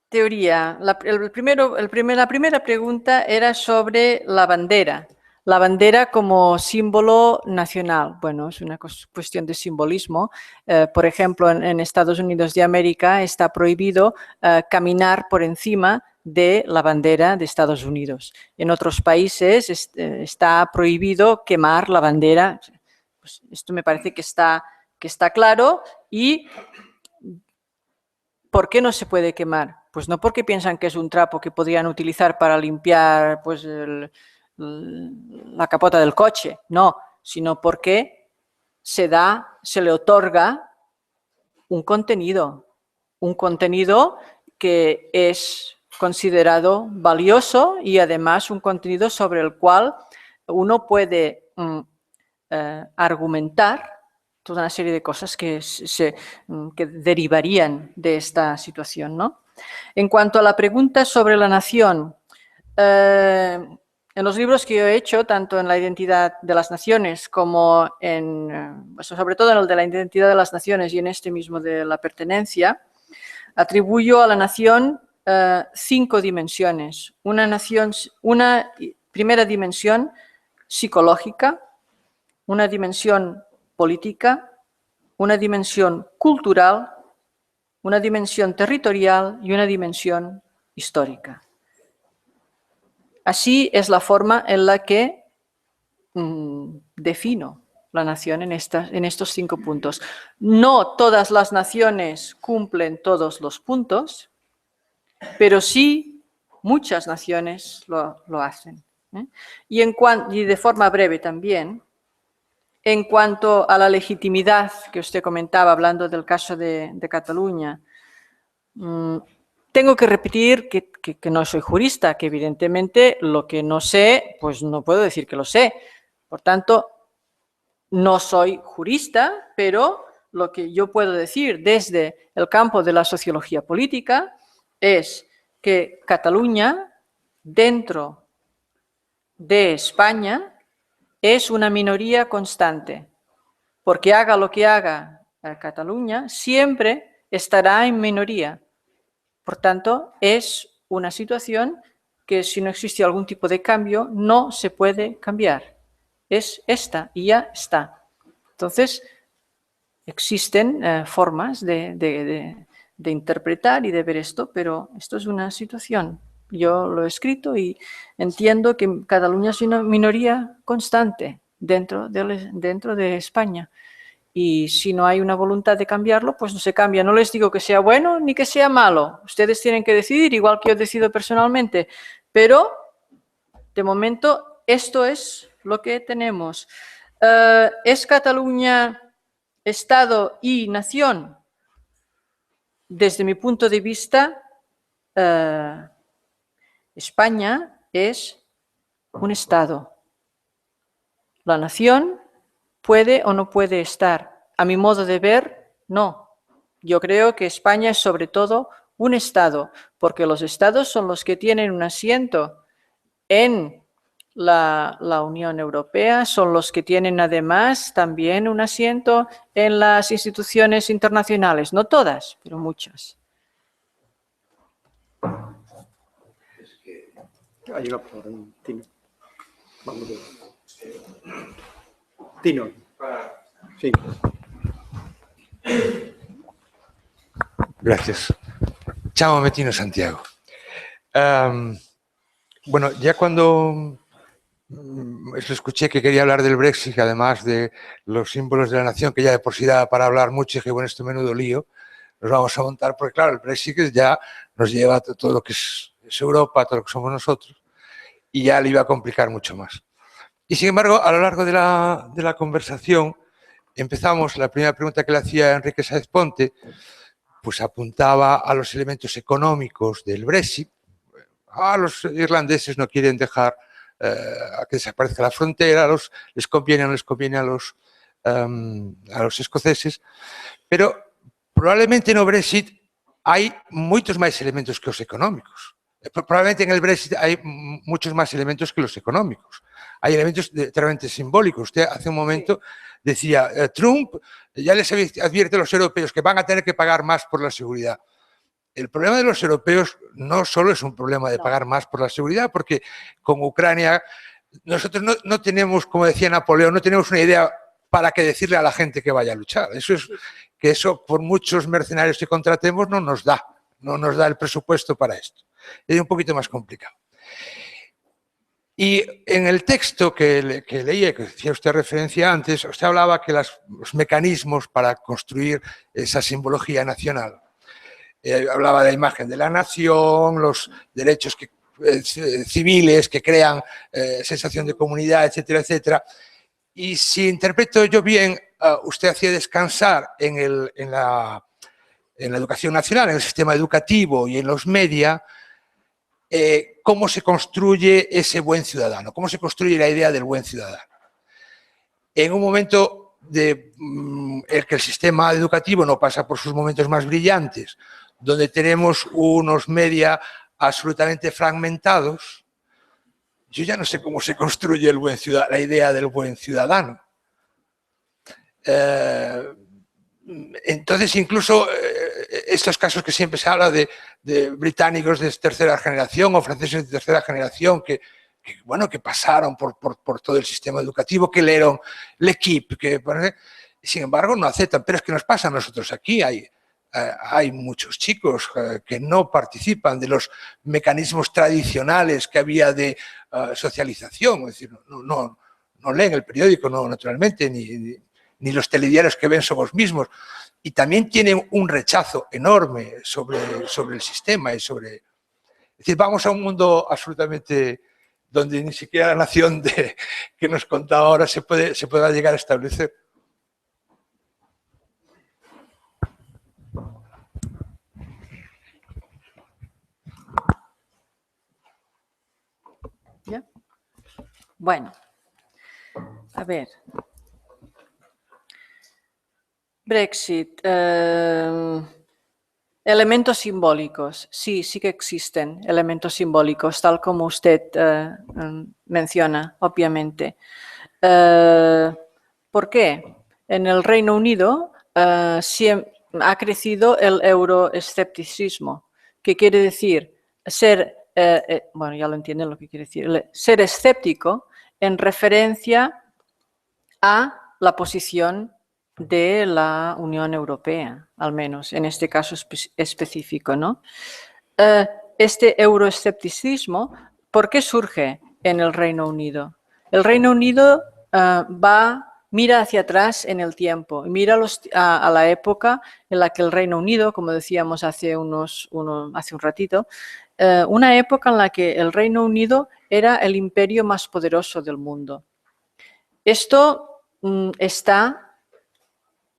teoría. La primera pregunta era sobre la bandera. La bandera como símbolo nacional. Bueno, es una cuestión de simbolismo. Por ejemplo, en Estados Unidos de América está prohibido caminar por encima de la bandera de Estados Unidos. En otros países está prohibido quemar la bandera. Pues esto me parece que está claro. ¿Y por qué no se puede quemar? Pues no porque piensan que es un trapo que podrían utilizar para limpiar pues, la capota del coche, no, sino porque se le otorga un contenido que es considerado valioso y además un contenido sobre el cual uno puede argumentar toda una serie de cosas que derivarían de esta situación, ¿no? En cuanto a la pregunta sobre la nación, en los libros que yo he hecho, tanto en la identidad de las naciones como sobre todo en el de la identidad de las naciones y en este mismo de la pertenencia, atribuyo a la nación 5 dimensiones. Una primera dimensión psicológica, una dimensión política, una dimensión cultural, una dimensión territorial y una dimensión histórica. Así es la forma en la que defino la nación en estos 5 puntos. No todas las naciones cumplen todos los puntos, pero sí muchas naciones lo hacen. Y de forma breve también, en cuanto a la legitimidad que usted comentaba, hablando del caso de Cataluña, tengo que repetir que no soy jurista, que evidentemente lo que no sé, pues no puedo decir que lo sé. Por tanto, no soy jurista, pero lo que yo puedo decir desde el campo de la sociología política es que Cataluña, dentro de España, es una minoría constante, porque haga lo que haga Cataluña, siempre estará en minoría. Por tanto, es una situación que si no existe algún tipo de cambio, no se puede cambiar. Es esta y ya está. Entonces, existen formas de interpretar y de ver esto, pero esto es una situación. Yo lo he escrito y entiendo que Cataluña es una minoría constante dentro de España. Y si no hay una voluntad de cambiarlo, pues no se cambia. No les digo que sea bueno ni que sea malo. Ustedes tienen que decidir, igual que yo decido personalmente. Pero, de momento, esto es lo que tenemos. ¿Es Cataluña Estado y nación? Desde mi punto de vista, España es un Estado. La nación puede o no puede estar. A mi modo de ver, no. Yo creo que España es sobre todo un Estado, porque los Estados son los que tienen un asiento en la Unión Europea, son los que tienen además también un asiento en las instituciones internacionales. No todas, pero muchas. Hay una por Tino. Vamos. Tino. Sí. Gracias. Chámame Tino Santiago. Bueno, ya cuando escuché que quería hablar del Brexit, además de los símbolos de la nación, que ya de por sí da para hablar mucho, y que bueno, este menudo lío, nos vamos a montar, porque claro, el Brexit ya nos lleva a todo lo que es Europa, todo lo que somos nosotros, y ya le iba a complicar mucho más. Y sin embargo, a lo largo de la conversación, empezamos, la primera pregunta que le hacía Enrique Sáez Ponte, pues apuntaba a los elementos económicos del Brexit. Los irlandeses no quieren dejar a que desaparezca la frontera, les conviene o no les conviene a los escoceses, pero probablemente no Brexit hai moitos máis elementos que os económicos. Probablemente en el Brexit hay muchos más elementos que los económicos. Hay elementos realmente simbólicos. Usted hace un momento decía, Trump ya les advierte a los europeos que van a tener que pagar más por la seguridad. El problema de los europeos no solo es un problema de pagar más por la seguridad, porque con Ucrania nosotros no tenemos, como decía Napoleón, no tenemos una idea para qué decirle a la gente que vaya a luchar. Eso por muchos mercenarios que contratemos no nos da el presupuesto para esto. Es un poquito más complicado. Y en el texto que leía, que hacía usted referencia antes, usted hablaba que los mecanismos para construir esa simbología nacional, hablaba de la imagen de la nación, los derechos civiles que crean sensación de comunidad, etcétera, etcétera. Y si interpreto yo bien, usted hacía descansar en la educación nacional, en el sistema educativo y en los media, cómo se construye ese buen ciudadano, cómo se construye la idea del buen ciudadano. En un momento en que el sistema educativo no pasa por sus momentos más brillantes, donde tenemos unos media absolutamente fragmentados, yo ya no sé cómo se construye la idea del buen ciudadano. Entonces, incluso estos casos que siempre se habla de británicos de tercera generación o franceses de tercera generación que pasaron por todo el sistema educativo, que leyeron L'Équipe, sin embargo no aceptan. Pero es que nos pasa a nosotros aquí. Hay muchos chicos que no participan de los mecanismos tradicionales que había de socialización. Es decir, no leen el periódico, naturalmente, ni los telediarios que ven somos mismos. Y también tienen un rechazo enorme sobre el sistema y sobre... Es decir, vamos a un mundo absolutamente donde ni siquiera la nación que nos contaba ahora se pueda llegar a establecer. ¿Ya? Bueno, a ver... Brexit, elementos simbólicos. Sí que existen elementos simbólicos, tal como usted menciona, obviamente. ¿Por qué? En el Reino Unido ha crecido el euroescepticismo, que quiere decir bueno, ya lo entienden lo que quiere decir, ser escéptico en referencia a la posición de la Unión Europea, al menos en este caso específico, ¿no? Este euroescepticismo, ¿por qué surge en el Reino Unido? El Reino Unido mira hacia atrás en el tiempo, mira a la época en la que el Reino Unido, como decíamos hace un ratito, una época en la que el Reino Unido era el imperio más poderoso del mundo. Esto está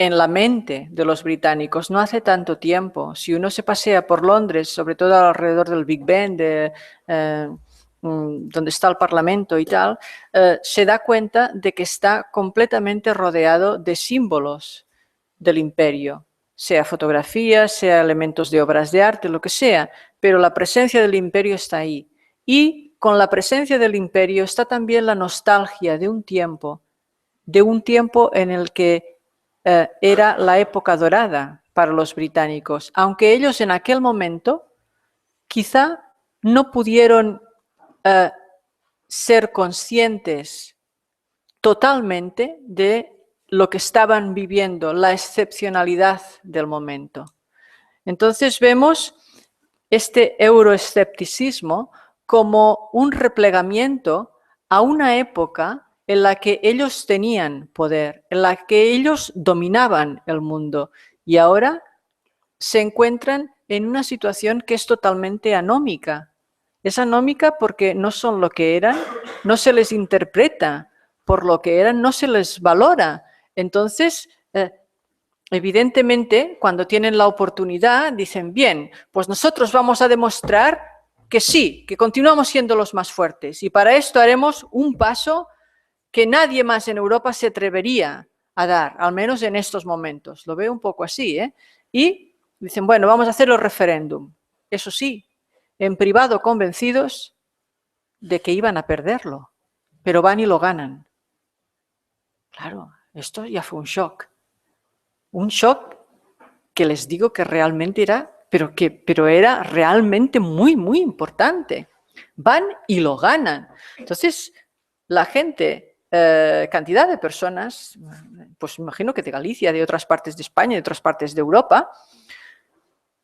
en la mente de los británicos no hace tanto tiempo. Si uno se pasea por Londres, sobre todo alrededor del Big Ben, donde está el Parlamento y tal, se da cuenta de que está completamente rodeado de símbolos del imperio, sea fotografías, sea elementos de obras de arte, lo que sea, pero la presencia del imperio está ahí. Y con la presencia del imperio está también la nostalgia de un tiempo en el que era la época dorada para los británicos, aunque ellos en aquel momento quizá no pudieron ser conscientes totalmente de lo que estaban viviendo, la excepcionalidad del momento. Entonces vemos este euroescepticismo como un replegamiento a una época en la que ellos tenían poder, en la que ellos dominaban el mundo y ahora se encuentran en una situación que es totalmente anómica. Es anómica porque no son lo que eran, no se les interpreta por lo que eran, no se les valora. Entonces, evidentemente, cuando tienen la oportunidad, dicen, bien, pues nosotros vamos a demostrar que sí, que continuamos siendo los más fuertes. Y para esto haremos un paso que nadie más en Europa se atrevería a dar, al menos en estos momentos. Lo veo un poco así, ¿eh? Y dicen, bueno, vamos a hacer el referéndum. Eso sí, en privado convencidos de que iban a perderlo, pero van y lo ganan. Claro, esto ya fue un shock. Un shock que les digo que realmente era, pero era realmente muy, muy importante. Van y lo ganan. Entonces, la gente, cantidad de personas, pues imagino que de Galicia, de otras partes de España, de otras partes de Europa,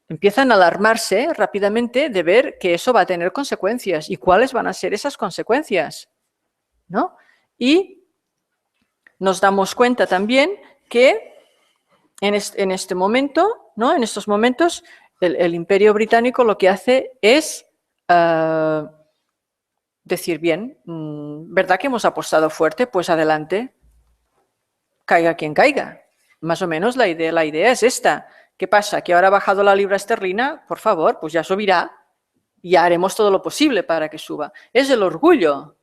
empiezan a alarmarse rápidamente de ver que eso va a tener consecuencias. ¿Y cuáles van a ser esas consecuencias? ¿No? Y nos damos cuenta también que en este momento, ¿no? En estos momentos, el Imperio Británico lo que hace es decir, bien, ¿verdad que hemos apostado fuerte? Pues adelante, caiga quien caiga. Más o menos la idea es esta. ¿Qué pasa? ¿Que ahora ha bajado la libra esterlina? Por favor, pues ya subirá y ya haremos todo lo posible para que suba. Es el orgullo.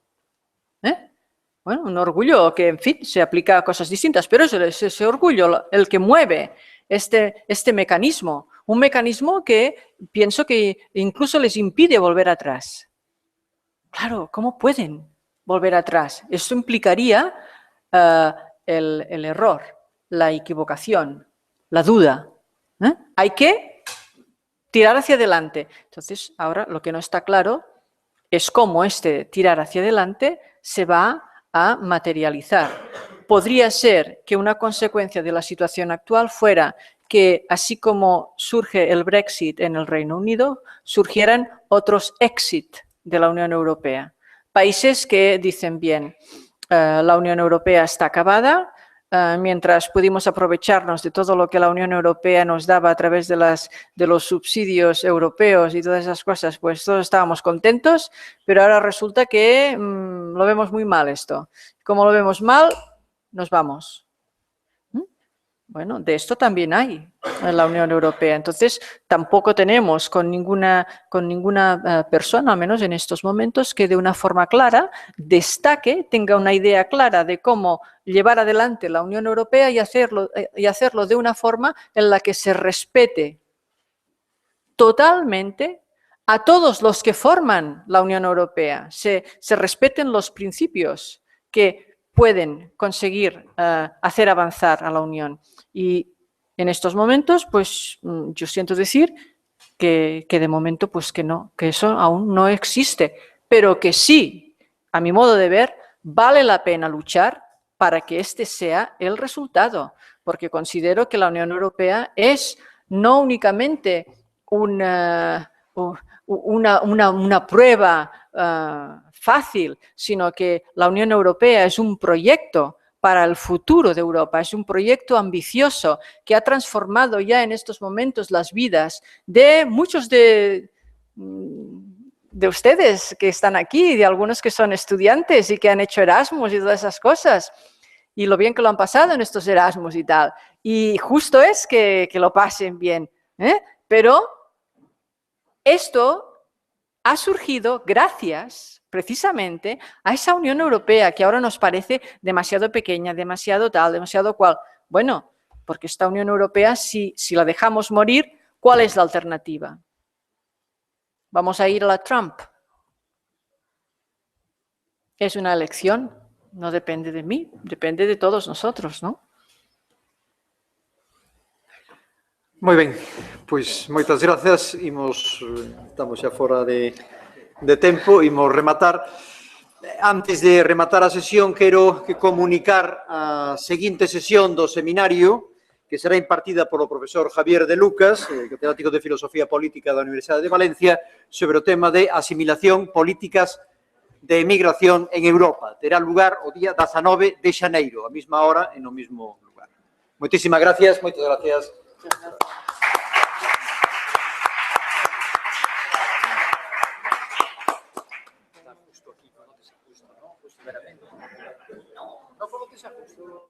Bueno, un orgullo que, en fin, se aplica a cosas distintas, pero es ese orgullo el que mueve este mecanismo. Un mecanismo que pienso que incluso les impide volver atrás. Claro, ¿cómo pueden volver atrás? Esto implicaría el error, la equivocación, la duda. Hay que tirar hacia adelante. Entonces, ahora lo que no está claro es cómo este tirar hacia adelante se va a materializar. Podría ser que una consecuencia de la situación actual fuera que, así como surge el Brexit en el Reino Unido, surgieran otros exit de la Unión Europea. Países que dicen, bien, la Unión Europea está acabada, mientras pudimos aprovecharnos de todo lo que la Unión Europea nos daba a través de los subsidios europeos y todas esas cosas, pues todos estábamos contentos, pero ahora resulta que lo vemos muy mal esto. Como lo vemos mal, nos vamos. Bueno, de esto también hay en la Unión Europea. Entonces, tampoco tenemos con ninguna persona, al menos en estos momentos, que de una forma clara destaque, tenga una idea clara de cómo llevar adelante la Unión Europea y hacerlo de una forma en la que se respete totalmente a todos los que forman la Unión Europea, se respeten los principios que pueden conseguir hacer avanzar a la Unión. Y en estos momentos, pues yo siento decir que de momento, pues que no, que eso aún no existe, pero que sí, a mi modo de ver, vale la pena luchar para que este sea el resultado, porque considero que la Unión Europea es no únicamente una prueba fácil, sino que la Unión Europea es un proyecto para el futuro de Europa, es un proyecto ambicioso que ha transformado ya en estos momentos las vidas de muchos de ustedes que están aquí, de algunos que son estudiantes y que han hecho Erasmus y todas esas cosas, y lo bien que lo han pasado en estos Erasmus y tal. Y justo es que lo pasen bien, pero esto ha surgido gracias precisamente a esa Unión Europea que ahora nos parece demasiado pequeña, demasiado tal, demasiado cual. Bueno, porque esta Unión Europea, si la dejamos morir, ¿cuál es la alternativa? ¿Vamos a ir a la Trump? Es una elección, no depende de mí, depende de todos nosotros, ¿no? Moi ben, pois moitas grazas, estamos xa fora de tempo, imos rematar. Antes de rematar a sesión, quero comunicar a seguinte sesión do seminario, que será impartida polo profesor Javier de Lucas, catedrático de Filosofía Política da Universidade de Valencia, sobre o tema de asimilación, políticas de emigración en Europa. Terá lugar o día 19 de xaneiro, a mesma hora e no mesmo lugar. Moitísimas gracias, moitas gracias. Justo aquí, no, justo veramente. No. que sea justo.